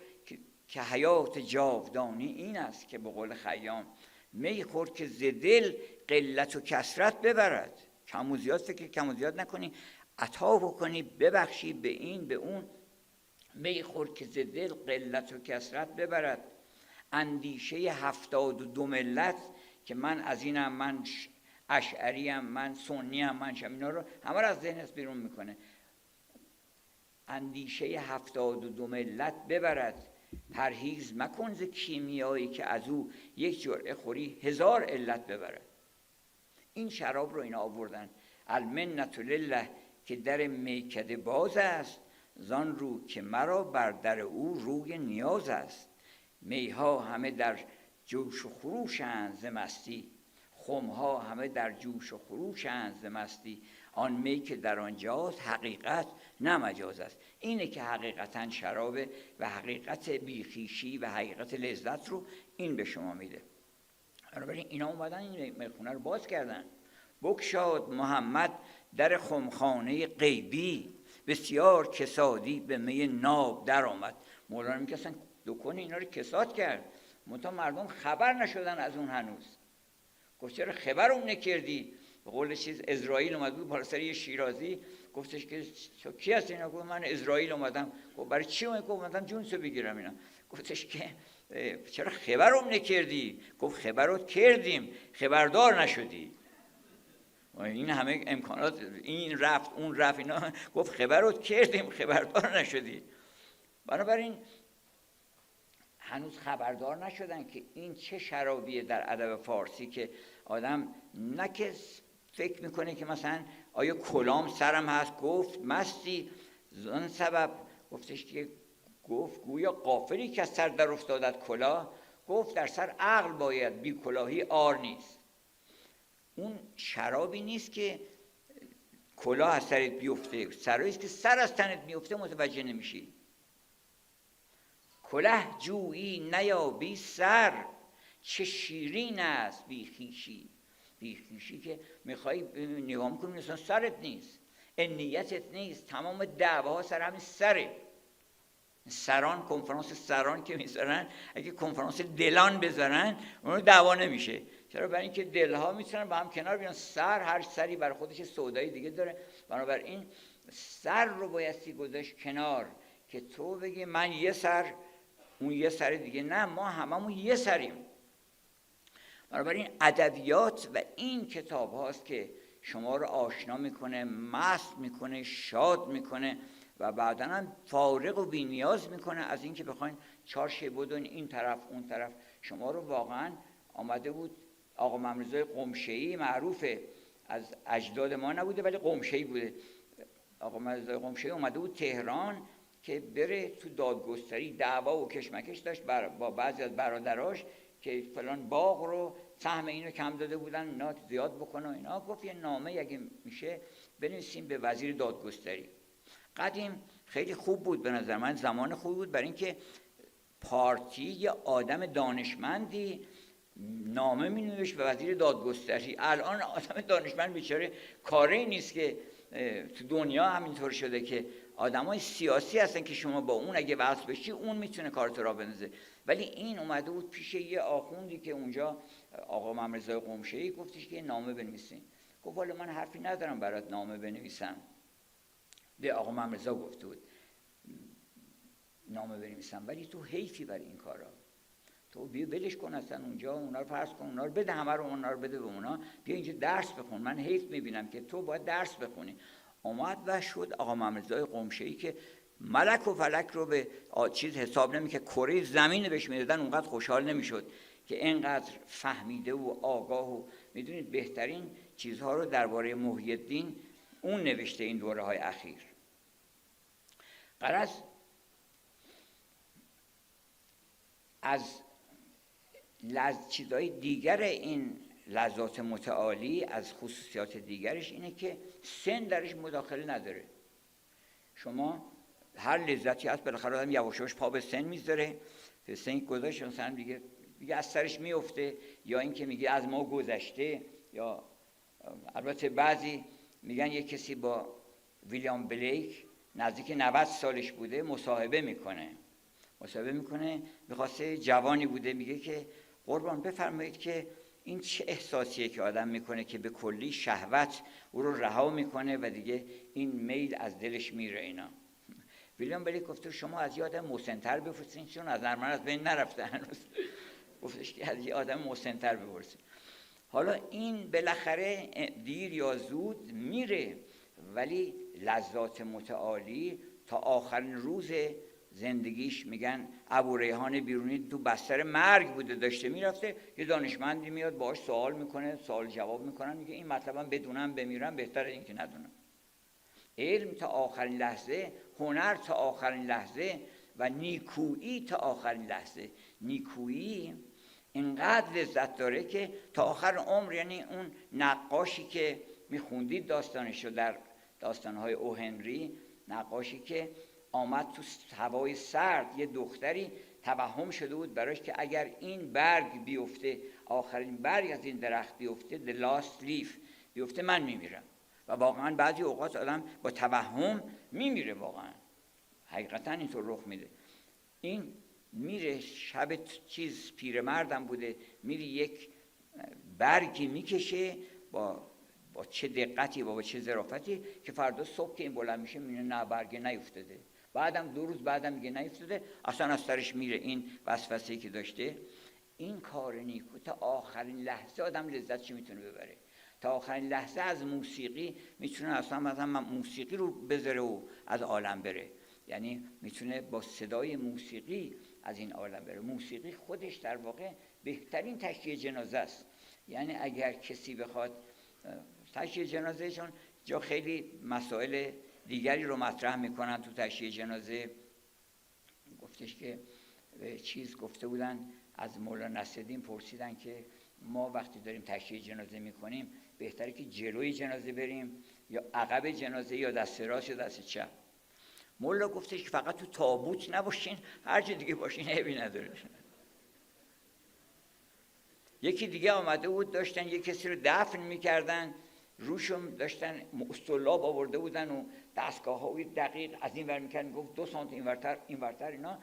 که حیات جاودانی این است که به قول خیام می خور که ز دل قلت و کثرت ببرد. کم و زیاد فکر کم و زیاد نکنی، عطا بکنی، ببخشی به این به اون. می خور که ز دل قلت و کثرت ببرد. اندیشه 72 ملت که من از اینم، من اشعریم، من سنیم، من اینا رو همه رو از ذهنت بیرون میکنه. اندیشه 72 ملت ببرد. پرهیز مکن ز کیمیایی که از او یک جرعه خوری 1000 علت ببرد. این شراب رو اینا آوردن. المنت لله که در میکده باز است، زان رو که مرا بر در او روی نیاز است. میها همه در جوش و خروشند ز مستی، خمها همه در جوش و خروشند ز مستی. آن می که در آنجاست حقیقت نه مجاز است. اینه که حقیقتا شرابه و حقیقت بیخیشی و حقیقت لذت رو این به شما میده. بنابراین اینا اومدن این میخونه رو باز کردن. بگشاد محمد در خمخانه غیبی، بسیار کسادی به می ناب در آمد. مولانا میگه اصلا دکان اینا رو کساد کرد، منتها مردم خبر نشدن از اون هنوز. گفت چرا خبر اون نکردی؟ به قول چیز اسرائیل اومد بود بالا سر یه شیرازی، گفتش که کی هست اینا؟ گفت من اسرائیل اومدم. گفت برای چی اومدی؟ گفت اومدم جونسو بگیرم اینا. گفتش که چرا خبر اون نکردی؟ گفت خبرت کردیم، خبردار نشدی. این همه امکانات، این رفت اون رفت اینا، گفت خبرت کردیم، خبردار نشدی. بنابراین هنوز خبردار نشدن که این چه شرابیه در ادب فارسی که آدم نکس فکر میکنه که مثلا آیا کلام سرم هست؟ گفت مستی زن سبب. گفتش که گفت گویا غافلی که از سر در افتادت کلاه. گفت در سر عقل باید، بی کلاهی عار نیست. اون شرابی نیست که کلاه از سرت بیفته، سراییست که سر از تنت بیفته متوجه نمیشی. کله جویی نیابی سر، چه شیرین است بیخیشی. بیخیشی که میخوای نگاه میکنی اصلا سرت نیست، نیتت نیست، تمام دعواها سر همین سره. سران، کنفرانس سران که میذارن، اگه کنفرانس دلان بذارن اونو دعوا نمیشه. چرا؟ برای اینکه دلها میتونن با هم کنار بیان. سر، هر سری برای خودش سودایی دیگه داره. بنابراین سر رو بایستی گذاشت کنار که تو بگی من یه سر، اون یه سر دیگه. نه، ما هممون یه سریم. بنابراین ادبیات و این کتاب هاست که شما رو آشنا میکنه، مست میکنه، شاد میکنه و بعداً هم فارغ و بی‌نیاز میکنه از اینکه بخواین چارشه بدون این طرف اون طرف. شما رو واقعاً آمده بود آقا محمدرضا قمشه‌ای، معروفه، از اجداد ما نبوده ولی قمشه‌ای بوده. آقا محمدرضا قمشه‌ای اومده بود تهران که بره تو دادگستری، دعوا و کشمکش داشت با بعضی از برادراش که فلان باغ رو سهم اینو کم داده بودن، اینا زیاد بکنه و اینا. گفت یه نامه اگه میشه بنویسیم به وزیر دادگستری. قدیم خیلی خوب بود به نظر من، زمان خوبی بود برای اینکه پارتی یه آدم دانشمندی نامه می‌نوشت به وزیر دادگستری. الان آدم دانشمند بیچاره کاری نیست که تو دنیا همینطور شده که آدمای سیاسی هستن که شما با اون اگه وصل بشی اون میتونه کارت را بندازه. ولی این اومده بود پیش یه آخوندی که اونجا آقا محمدرضا قمشه‌ای، گفتش که نامه بنویسین. گفت والا من حرفی ندارم برات نامه بنویسم. به آقا محمدرضا گفته بود نامه بنویسم، ولی تو حیفی برای این کارا، تو بیا ولش کن اصلا اونجا، اونا رو فرض کن، اونا رو بده، همه رو اونا رو بده به اونا، بیا اینجا درس بخون. من حیف میبینم که تو باید درس بخونی. اومد و شد آقا محمدرضا قمشه‌ای که ملک و فلک رو به چیز حساب نمی که کره زمین بهش میدادن اونقدر خوشحال نمیشد که اینقدر فهمیده و آگاه و میدونید بهترین چیزها رو درباره محی الدین اون نوشته این دوره های اخیر. غرض از چیزهای دیگر این لذات متعالی، از خصوصیات دیگرش اینه که سن درش مداخله نداره. شما هر لذتی هست بالاخره آدم یواش یواش پا به سن میذاره، به سن گذاشت مثلا دیگه از سرش میفته، یا اینکه میگه از ما گذشته، یا البته بعضی میگن یک کسی با ویلیام بلیک نزدیک 90 سالش بوده مصاحبه میکنه میخواسته جوانی بوده، میگه که قربان بفرمایید که این چه احساسیه که آدم میکنه که به کلی شهوت او رو رها میکنه و دیگه این میل از دلش میره اینا. ویلیام بلیک گفته شما از یه آدم مسن‌تر بپرسین، چون از نرمن از بین نرفته هنوز. گفتش که از یه آدم مسن‌تر بپرسین. حالا این بالاخره دیر یا زود میره، ولی لذات متعالی تا آخرین روز زندگیش، میگن ابوریحان بیرونی تو بستر مرگ بوده، داشته میرفته، یه دانشمندی میاد باهاش سوال میکنه، سوال جواب میکنن، میگه این مطلبم بدونم بمیرم بهتره این که ندونم. علم تا آخرین لحظه، هنر تا آخرین لحظه و نیکویی تا آخرین لحظه. نیکویی اینقدر لذت داره که تا آخر عمر، یعنی اون نقاشی که میخوندید داستانشو در داستانهای او هنری، نقاشی که آمد تو هوای سرد، یه دختری توهم شده بود براش که اگر این برگ بیفته، آخرین برگ از این درخت بیفته، the last leaf بیفته، من میمیرم. و واقعا بعضی اوقات آدم با توهم میمیره، واقعا حقیقتا اینطور رخ میده. این میره شب چیز پیرمردم بوده، میره یک برگی میکشه با چه دقتی با چه ظرافتی که فردا صبح که این بلند میشه میبینه نه برگ نیفتاده، بعدم 2 روز بعدم میگه نیفتاده، اصلا از سرش میره این وسوسه‌ای که داشته. این کار نیکو تا آخرین لحظه آدم لذتش میتونه ببره، تا آخرین لحظه از موسیقی میتونه اصلا مثلا موسیقی رو بذاره و از عالم بره، یعنی میتونه با صدای موسیقی از این عالم بره. موسیقی خودش در واقع بهترین تشییع جنازه است. یعنی اگر کسی بخواد تشییع جنازه، چون جا خیلی مسائل دیگری رو مطرح میکنن تو تشییع جنازه، گفتش که چیز گفته بودن از مولانا نصرالدین، پرسیدن که ما وقتی داریم تشییع جنازه میکنیم بهتره که جلوی جنازه بریم یا عقب جنازه یا دست راست یا دست چپ؟ مولا گفتش که فقط تو تابوت نباشین، هر جا دیگه باشین عیبی نداره. یکی دیگه آمده بود، داشتن یک کسی رو دفن میکردن، روشم داشتن استولاب آورده بودن و دستگاه های دقیق از این ور میکردن، گفت 2 سانت این ورتر اینا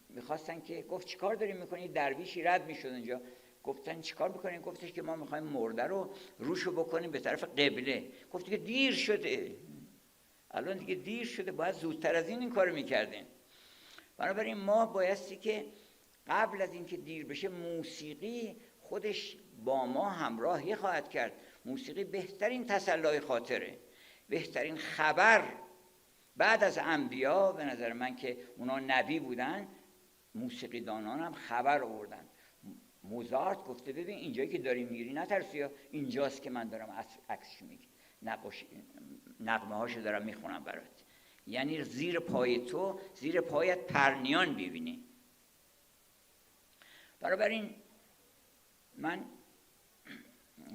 میخواستن که، گفت چیکار داریم میکنی؟ درویشی رد میشد اونجا، گفتن چیکار میکنین؟ گفتش که ما میخوایم مرده رو روشو بکنیم به طرف قبله. گفت که دیر شده، الان دیگه دیر شده، باید زودتر از این کارو میکردین. بنابراین ما بایستی که قبل از اینکه دیر بشه، موسیقی خودش با ما همراهی خواهد کرد. موسیقی بهترین تسلای خاطره، بهترین خبر بعد از انبیا. به نظر من که اونا نبی بودن، موسیقی دانان هم خبر آوردن. موزارت گفته ببین اینجایی که داری میری نترسی، اینجاست که من دارم عکسش میگم، نغمه هاشو دارم میخونم برات. یعنی زیر پای تو، زیر پایت پرنیان ببینی. بنابراین من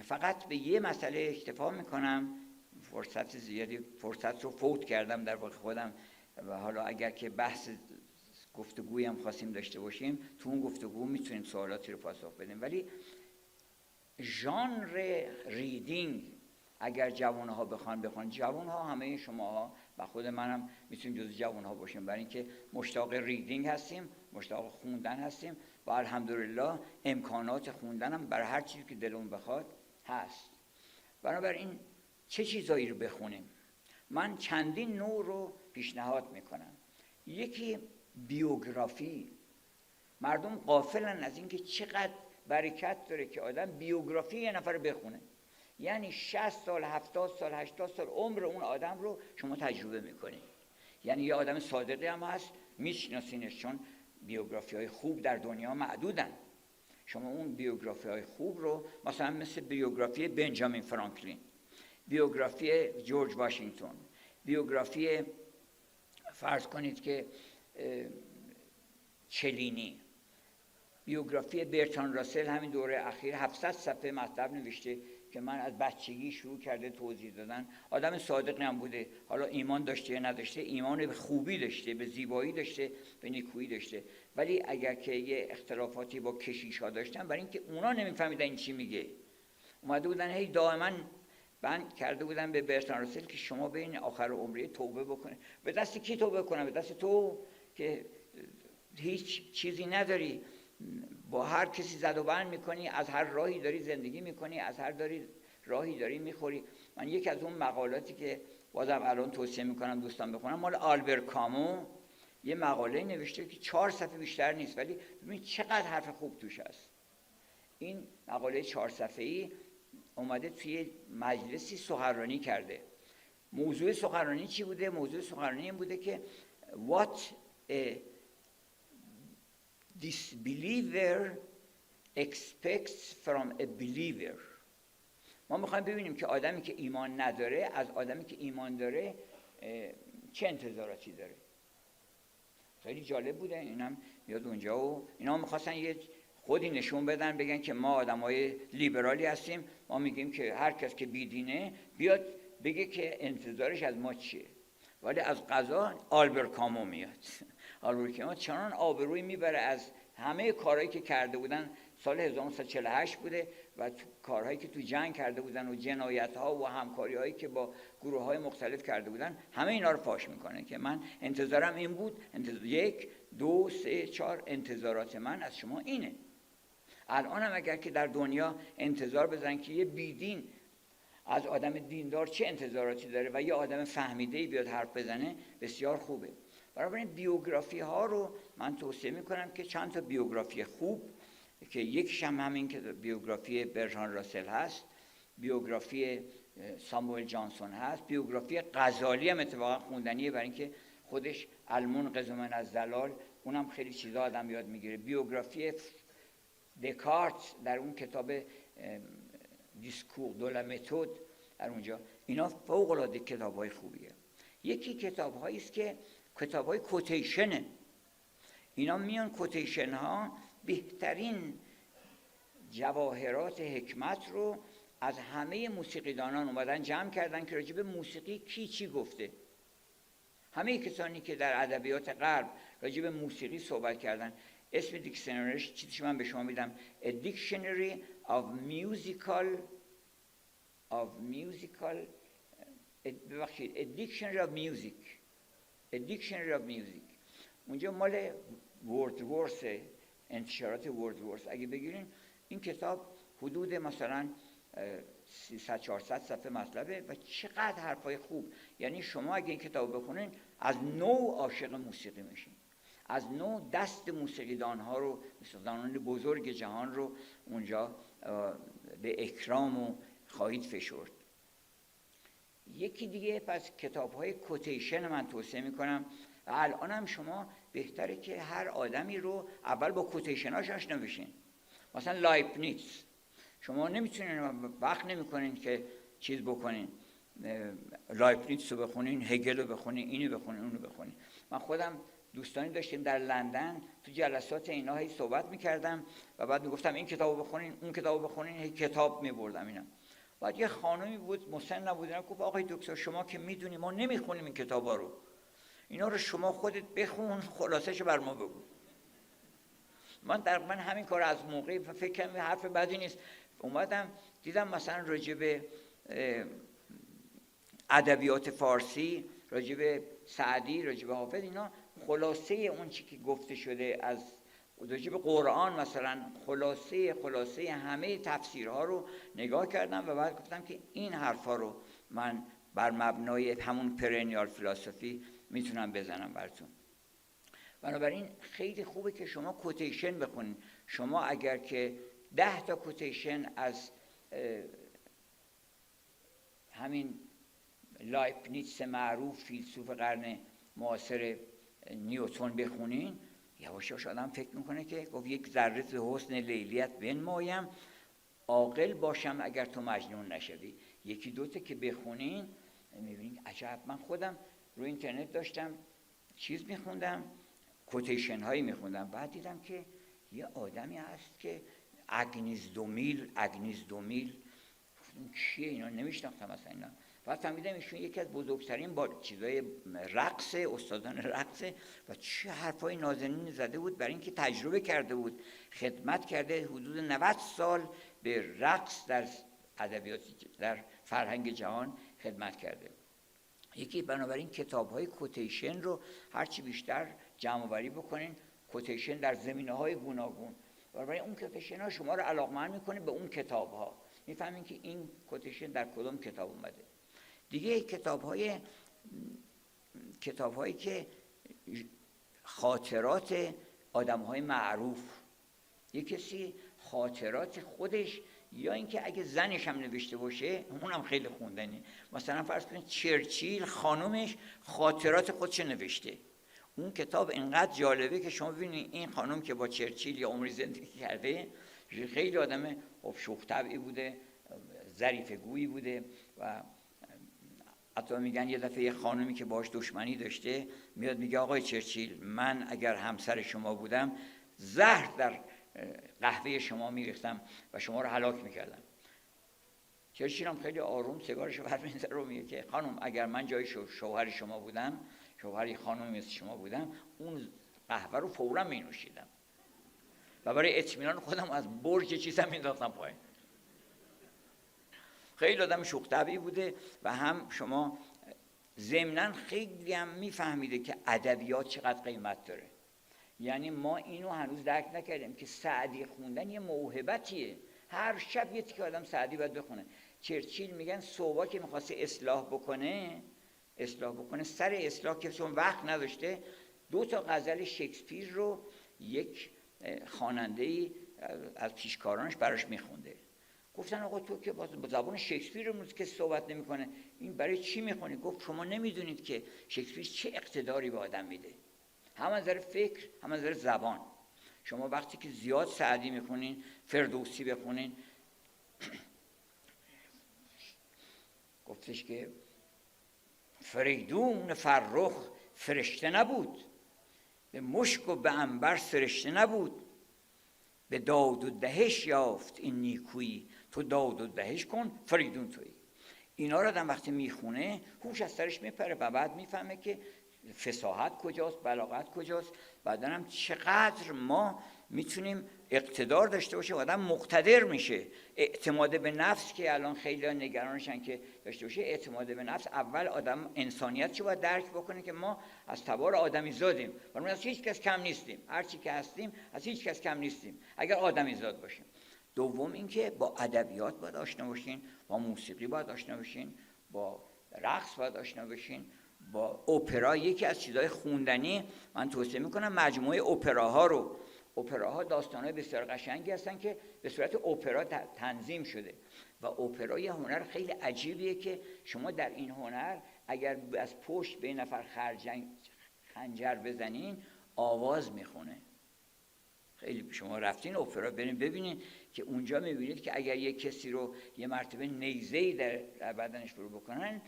فقط به یه مسئله اکتفا میکنم، فرصت زیادی فرصت رو فوت کردم در واقع خودم، و حالا اگر که بحث گفتگویی هم خواستیم داشته باشیم، تو اون گفتگو میتونیم سوالاتی رو پاسخ بدیم. ولی ژانر ریدینگ اگر جوانها بخوان، جوانها همه شماها و خود منم میتونیم جز جوانها باشیم، برای اینکه مشتاق ریدینگ هستیم، مشتاق خوندن هستیم و الحمدلله امکانات خوندن هم برای هر چیزی که دلمون بخواد هست. بنابراین چه چیزایی رو بخونیم؟ من چندین نوع رو پیشنهاد میکنم. یکی بیوگرافی. مردم غافلن از اینکه چقدر برکت داره که آدم بیوگرافی یه نفر بخونه. یعنی 60 سال، 70 سال، 80 سال عمر اون آدم رو شما تجربه میکنید. یعنی یه آدم صادقی هم هست، میشناسینش، چون بیوگرافی های خوب در دنیا معدودن. شما اون بیوگرافی های خوب رو، مثلا مثل بیوگرافی بنجامین فرانکلین، بیوگرافی جورج واشنگتن، بیوگرافی فرض کنید که چلینی، بیوگرافی برتراند راسل همین دوره اخیر 700 صفحه مطلب نوشته که من از بچگی شروع کرده توضیح دادن. آدم صادقی هم بوده، حالا ایمان داشته یا نداشته، ایمان به خوبی داشته، به زیبایی داشته، به نیکویی داشته. ولی اگر که یه اختلافاتی با کشیش‌ها داشتن، برای اینکه اونا نمیفهمیدن این چی میگه، اومده بودن هی دائما بند کرده بودن به برتراند راسل که شما بین آخر عمری توبه بکنید. به دست کی توبه کنم؟ به دست تو که هیچ چیزی نداری، با هر کسی زد و بند میکنی، از هر راهی داری زندگی میکنی، از هر راهی داری میخوری. من یکی از اون مقالاتی که بازم الان توصیه میکنم دوستان بخونم، مال آلبر کامو، یه مقاله نوشته که 4 صفحه بیشتر نیست، ولی ببینید چقدر حرف خوب توش هست. این مقاله 4 صفحه‌ای اومده توی مجلسی سخنرانی کرده. موضوع سخنرانی چی بوده؟ موضوع سخنرانی این بوده که what a disbeliever expects from a believer. ما میخوایم ببینیم که آدمی که ایمان نداره از آدمی که ایمان داره چه انتظاراتی داره. خیلی جالب بوده. اینم میاد اونجا و اینا میخواستن یه خودی نشون بدن، بگن که ما آدمای لیبرالی هستیم، ما میگیم که هر کس که بیدینه بیاد بگه که انتظارش از ما چیه. ولی از قضا آلبر کامو میاد. آلبر کامو چنان آبروی میبره از همه کارهایی که کرده بودن. سال 1948 بوده و کارهایی که تو جنگ کرده بودن و جنایت‌ها و همکاری‌هایی که با گروه‌های مختلف کرده بودن، همه اینا رو فاش میکنه که من انتظارم این بود، 1 2 3 4 انتظارات من از شما اینه. الان هم اگر که در دنیا انتظار بزنن که یه بیدین از آدم دیندار چه انتظاراتی داره و یه آدم فهمیده‌ای بیاد حرف بزنه، بسیار خوبه. بنابراین بیوگرافی ها رو من توصیه میکنم که چند تا بیوگرافی خوب که یکیش هم همین که بیوگرافی برتراند راسل هست، بیوگرافی ساموئل جانسون هست، بیوگرافی غزالی هم اتفاقا خوندنیه برای اینکه خودش المنقذ من الضلال، اونم خیلی چیزا آدم یاد میگیره. بیوگرافی دکارت در اون کتاب دیسکور دو لا متد در اونجا، اینا فوق العاده کتاب‌های خوبیه. یکی کتاب‌هایی است که کتاب‌های کوتیشنه. اینا میان کوتیشن ها بهترین جواهرات حکمت رو از همه موسیقیدانان اومدن جمع کردن که راجع به موسیقی کی چی گفته. همه کسانی که در ادبیات غرب راجع به موسیقی صحبت کردن، اسم دیکشنریش چیزی من به شما میدم، A Dictionary of Musical ببخشید A Dictionary of Music. A Dictionary of Music. اونجا مال وردورث، انتشارات وردورث. اگه بگیرین این کتاب حدود مثلا 300-400 صفحه مطلبه و چقدر حرفای خوب. یعنی شما اگه این کتاب بخونین از نو عاشق موسیقی میشین، از نو دست موسیقیدان ها رو، موسیقیدانان بزرگ جهان رو اونجا به اکرام خواهید فشرد. یکی دیگه پس کتاب های کوتیشن من توصیه میکنم. و الان هم شما بهتره که هر آدمی رو اول با کوتیشناش آشنا بشین. مثلا لایبنیتس، شما نمیتونین وقت نمیکنین که چیز بکنین، لایبنیتس رو بخونین، هگل رو بخونین، اینو بخونین، اونو بخونین. من خودم دوستانی داشتیم در لندن، تو جلسات اینا هی صحبت میکردم و بعد میگفتم این کتابو بخونین، اون کتابو بخونین، هی کتاب میبردم اینا. بعد یه خانومی بود مسن نبود، گفت آقای دکتر شما که میدونی ما نمیخونیم این کتابا رو، اینا رو شما خودت بخون، خلاصه‌شو بر ما بگو. من همین کار از موقعی فکر کردم حرف بدی نیست. اومدم دیدم مثلا راجع به ادبیات فارسی، راجع به سعدی، راجع به حافظ، اینا خلاصه اون چی که گفته شده از راجع به قرآن مثلا خلاصه همه تفسیرها رو نگاه کردم و بعد گفتم که این حرفا رو من بر مبنای همون پرنیال فلسفی میتونم بزنم براتون. بنابراین خیلی خوبه که شما کوتیشن بخونید. شما اگر که 10 تا کوتیشن از همین لایبنیتس معروف فیلسوف قرن معاصر نیوتن بخونین، یواش یواش آدم فکر میکنه که گفت یک ذره ز حسن لیلیت بنمایم، عاقل باشم اگر تو مجنون نشوی. یکی دوتا که بخونین میبینین عجب. من خودم رو اینترنت داشتم چیز میخوندم، کوتیشن هایی میخوندم، بعد دیدم که یه آدمی هست که اگنیز دومیل کیه؟ اینا نمیشناختم اصلا اینا. بعد فهمیدم ایشون یکی از بزرگترین با چیزای رقص، استادان رقص، و چه حرفای نازنین زده بود برای اینکه تجربه کرده بود، خدمت کرده حدود 90 سال به رقص در ادبیات، در فرهنگ جهان خدمت کرده. یکی بنابراین کتاب‌های کوتیشن رو هرچی بیشتر جمع‌آوری بکنین، کوتیشن در زمینه‌های گوناگون. بنابراین اون کوتیشن ها شما رو علاقمند می‌کنه به اون کتاب‌ها. می‌فهمین که این کوتیشن در کدوم کتاب اومده. دیگه کتاب‌هایی که خاطرات آدم‌های معروف، یک کسی خاطرات خودش، یا اینکه اگه زنش هم نوشته باشه اونم خیلی خوندنی. مثلا فرض کنید چرچیل خانومش خاطرات خودش نوشته، اون کتاب اینقدر جالبه که شما ببینید این خانم که با چرچیل یا عمری زندگی کرده خیلی آدم شوخ طبعی بوده، ظریف گویی بوده و حتی میگن یه دفعه یه خانومی که باهاش دشمنی داشته میاد میگه آقای چرچیل، من اگر همسر شما بودم زهر در قهوه شما میریختم و شما رو هلاک میکردم. چرچیل هم خیلی آروم سیگارش رو برمی‌داره و میگه که خانم اگر من جای شوهر شما بودم، شوهری خانم مثل شما بودم، اون قهوه رو فوراً مینوشیدم و برای اطمینان خودم از برج چیزم مینداختم پایین. خیلی آدم شوخ طبعی بوده و هم شما ضمناً خیلی هم میفهمیده که ادبیات چقدر قیمت داره. یعنی ما اینو هنوز درک نکردیم که سعدی خوندن یه موهبتیه. هر شب یه تیکه آدم سعدی باید بخونه. چرچیل میگن صوبا که میخواسته اصلاح بکنه سر اصلاح که چون وقت نداشته 2 غزل شکسپیر رو یک خواننده‌ای از پیشکارانش براش میخونده. گفتن آقا تو که با زبان شکسپیر رو که صحبت نمیکنه این برای چی میخونی؟ گفت شما نمیدونید که شکسپیر چه اقتداری به آدم میده، هم از نظر فکر هم از نظر زبان. شما وقتی که زیاد سعدی میخونین، فردوسی بخونین، گفتش که فریدون فرخ فرشته نبود، به مشک و به عنبر سرشته نبود، به داد و دهش یافت این نیکویی، تو داد و دهش کن فریدون تویی. اینا رو آدم وقتی میخونه هوش از سرش میپره و بعد میفهمه که فصاحت کجاست، بلاغت کجاست. بعدن هم چقدر ما میتونیم اقتدار داشته باشه و آدم مقتدر میشه. اعتماد به نفس که الان خیلی نگرانشن که داشته باشه، اعتماد به نفس اول آدم انسانیت رو باید درک بکنه که ما از تبار آدمی زادیم و ما از هیچ کس کم نیستیم، هر چی که هستیم از هیچ کس کم نیستیم اگر آدمی زاد باشیم. دوم اینکه با ادبیات باید آشنا باشین، با موسیقی باید آشنا باشین، با رقص باید آشنا باشین، با اپرا. یکی از چیزهای خوندنی من توصیه میکنم مجموعه اپراها رو. اپراها داستانهای بسیار قشنگی هستن که به صورت اپرا تنظیم شده و اپرا یه هنر خیلی عجیبیه که شما در این هنر اگر از پشت به نفر خنجر بزنین آواز میخونه. خیلی شما رفتین اپرا برین ببینین که اونجا میبینید که اگر یک کسی رو یه مرتبه نیزه‌ای در بدنش فرو بکنن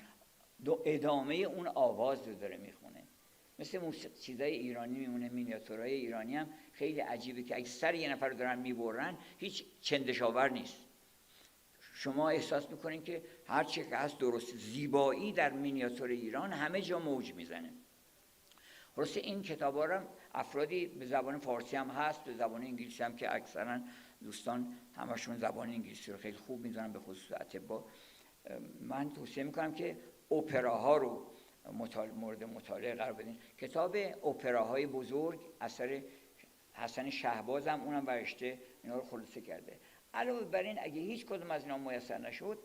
ادامه اون آواز رو داره میخونه. مثل موسیقی چیزای ایرانی میمونه، مینیاتورهای ایرانی هم خیلی عجیبه که اگه سر یه نفر رو دارن میبرن هیچ چندشاور نیست. شما احساس میکنین که هر چی که هست درست. زیبایی در مینیاتور ایران همه جا موج میزنه. خلاصه این کتابا رو افرادی به زبان فارسی هم هست، به زبان انگلیسی هم که اکثرا دوستان همشون زبان انگلیسی رو خیلی خوب میدونن، به خصوص اطباء. من توصیه میکنم که اپراها رو مورد مطالعه قرار بدین. کتاب اپراهای بزرگ اثر حسن شهباز هم اونم برشته اینا رو خلاصه کرده. علاوه بر این اگه هیچ کدوم از اینا میسر نشد،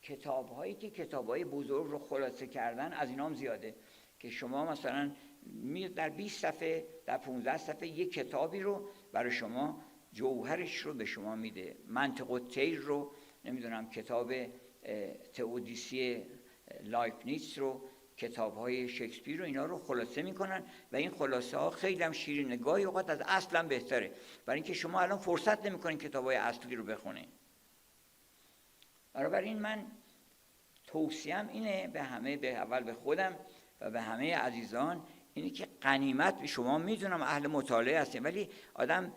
کتاب‌هایی که کتاب‌های بزرگ رو خلاصه کردن از اینا هم زیاده که شما مثلا در 20 صفحه در 15 صفحه یک کتابی رو برای شما جوهرش رو به شما میده. منطق الطیر رو نمیدونم، کتاب تئودیسی لایبنیتس رو، کتاب‌های شکسپیر رو، اینا رو خلاصه میکنن و این خلاصه ها خیلی هم شیرینه، گاهی اوقات از اصلا بهتره، برای اینکه شما الان فرصت نمیکنین کتاب‌های اصلی رو بخونین. بنابراین من توصیه‌ام اینه به همه، به اول به خودم و به همه عزیزان، اینه که غنیمت، شما میدونم اهل مطالعه هستین ولی آدم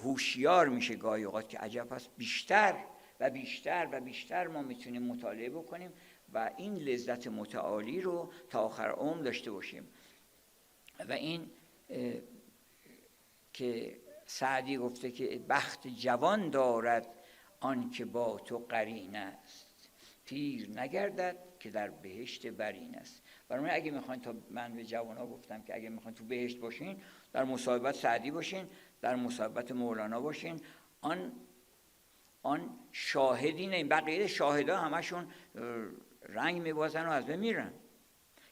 هوشیار میشه گاهی اوقات که عجب هست بیشتر و بیشتر و بیشتر ما میتونیم مطالعه بکنیم و این لذت متعالی رو تا آخر عمر داشته باشیم. و این که سعدی گفته که بخت جوان دارد آن که با تو قرین است، پیر نگردد که در بهشت برین است. برای اگه میخواین، تا من به جوانا گفتم که اگه میخواین تو بهشت باشین، در مصاحبت سعدی باشین، در مصاحبت مولانا باشین. آن شاهدین، این بقیه شاهدا همشون رنگ میبازن و از بین میرن.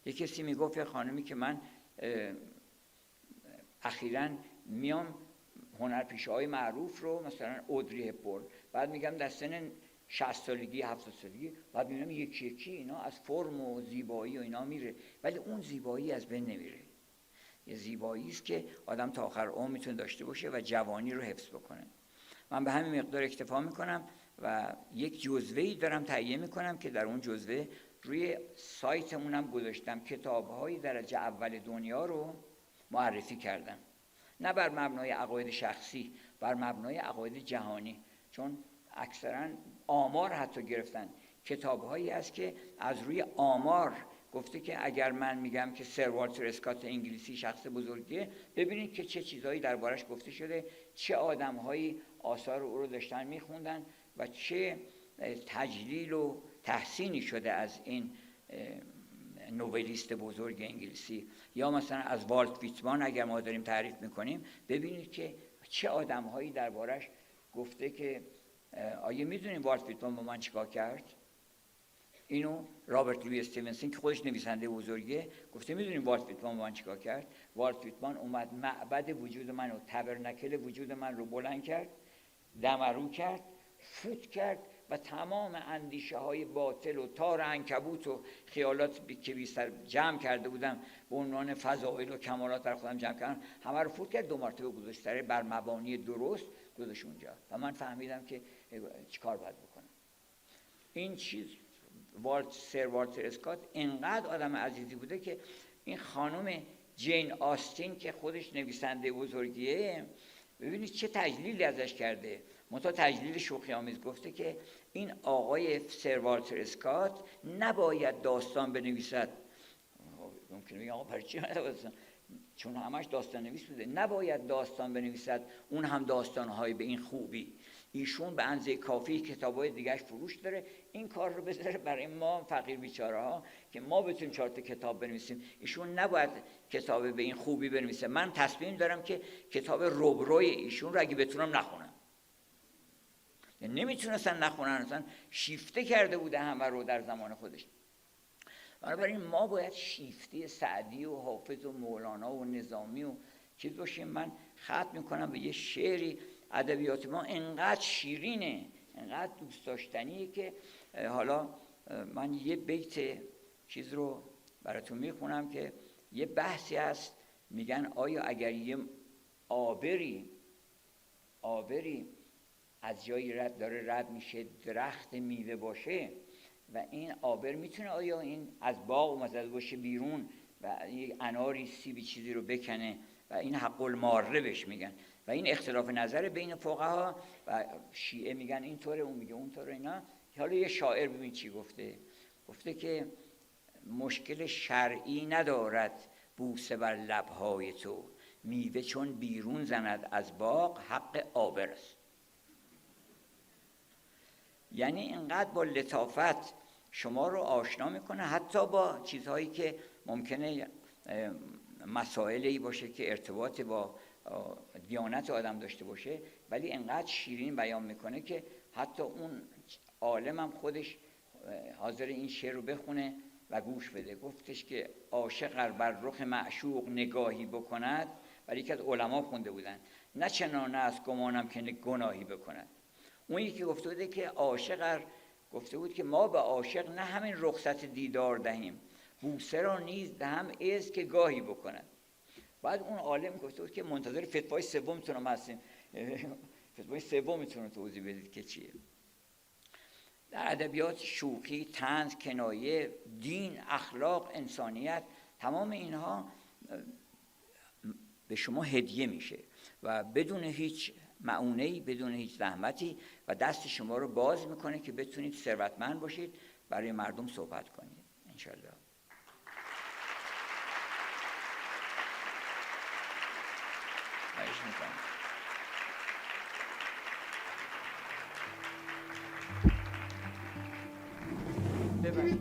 یه کسی میگفت، یه خانمی که من اخیراً میام هنرپیشه‌های معروف رو، مثلا اودری هپبورن، بعد میگم در سن 60 سالگی 70 سالگی، بعد میبینم یکی یکی اینا از فرم و زیبایی و اینا میره، ولی اون زیبایی از بین نمیره. یه زیبایی است که آدم تا آخر عمر میتونه داشته باشه و جوانی رو حفظ بکنه. من به همین مقدار اکتفا میکنم و یک جزوه‌ای دارم تهیه میکنم که در اون جزوه روی سایتمونم گذاشتم کتاب‌های درجه اول دنیا رو معرفی کردم، نه بر مبنای عقاید شخصی، بر مبنای عقاید جهانی، چون اکثرا آمار حتی گرفتن. کتاب‌هایی هست که از روی آمار گفته که اگر من میگم که سر والتر اسکات انگلیسی شخص بزرگیه، ببینید که چه چیزهایی دربارش گفته شده، چه آدم‌هایی آثار او رو داشتن میخوندن و چه تجلیل و تحسینی شده از این نوبلیست بزرگ انگلیسی. یا مثلا از والت ویتمان اگر ما داریم تعریف میکنیم، ببینید که چه آدم‌هایی دربارش گفته که آیا میدونید والت ویتمان با من چیکار کرد؟ اینو رابرت لوی استیونسون که خودش نویسنده بزرگه گفته میدونید والت ویتمان با من چیکار کرد؟ والت ویتمان اومد معبد وجود من و تبرنکل وجود من رو بلند کرد، دمرو کرد، فوت کرد و تمام اندیشه های باطل و تار عنکبوت و خیالات که بیشتر جمع کرده بودم به عنوان فضائل و کمالات در خودم جمع کردم، همه رو فوت کرد، 2 مرتبه گذاشت بر مبانی درست گذاشت اونجا و من فهمیدم که چیکار باید بکنم. این چیز سر والتر اسکات اینقدر آدم عزیزی بوده که این خانم جین آستین که خودش نویسنده بزرگیه، ببینید چه تجلیلی ازش کرده. منتها تجلیل شوخی‌آمیز گفته که این آقای سر والتر اسکات نباید داستان بنویسد. ممکنه بگم آقا برای چی داستان؟ چون همش داستان نویس بوده. نباید داستان بنویسد، اون هم داستان‌های به این خوبی. ایشون به اندازه کافی کتاب‌های دیگه‌اش فروش داره، این کار رو بذاره برای ما فقیر بیچاره‌ها که ما بتونیم 4 تا کتاب بنویسیم. ایشون نباید کتاب به این خوبی بنویسه. من تصمیم دارم که کتاب روبروی ایشون رو اگه بتونم نخونم. نمیتونستن نخونن، اصلا شیفته کرده بوده همه رو در زمان خودش. بنابراین ما باید شیفته سعدی و حافظ و مولانا و نظامی و چیز باشیم. من ختم میکنم به یه شعری. ادبیات ما انقدر شیرینه، انقدر دوست داشتنیه که حالا من یه بیت چیز رو براتون میخونم که یه بحثی هست. میگن آیا اگر یه آبری از جایی داره رد میشه، درخت میوه باشه و این آبر میتونه آیا این از باغ مزد باشه بیرون و یک اناری سیبی چیزی رو بکنه و این حق الماره بهش میگن و این اختلاف نظر بین فقها و شیعه میگن اینطوره، اون میگه اونطوره. اینا حالا یه شاعر ببین چی گفته که مشکل شرعی ندارد بوسه بر لبهای تو، میوه چون بیرون زند از باغ حق آبر است. یعنی اینقدر با لطافت شما رو آشنا میکنه حتی با چیزهایی که ممکنه مسائلی باشه که ارتباط با دیانت آدم داشته باشه، ولی اینقدر شیرین بیان میکنه که حتی اون عالمم خودش حاضر این شعر رو بخونه و گوش بده. گفتش که عاشق بر رخ معشوق نگاهی بکند، ولی یکی از علما خونده بودن، نه چنانه از گمانم که گناهی بکند. اون یکی گفته بوده که عاشق گفته بود که ما به عاشق نه همین رخصت دیدار دهیم، بوسه را نیز دهم از که گاهی بکند. بعد اون عالم گفته بود که منتظر فتوای سومتون هستیم، فتوای سومتون رو توضیح بدید که چیه. در ادبیات شوخی، طنز، کنایه، دین، اخلاق، انسانیت، تمام اینها به شما هدیه میشه و بدون هیچ معونه‌ای، بدون هیچ زحمتی و دست شما رو باز میکنه که بتونید ثروتمند باشید، برای مردم صحبت کنید انشالله. خواهش میکنم. ببریم.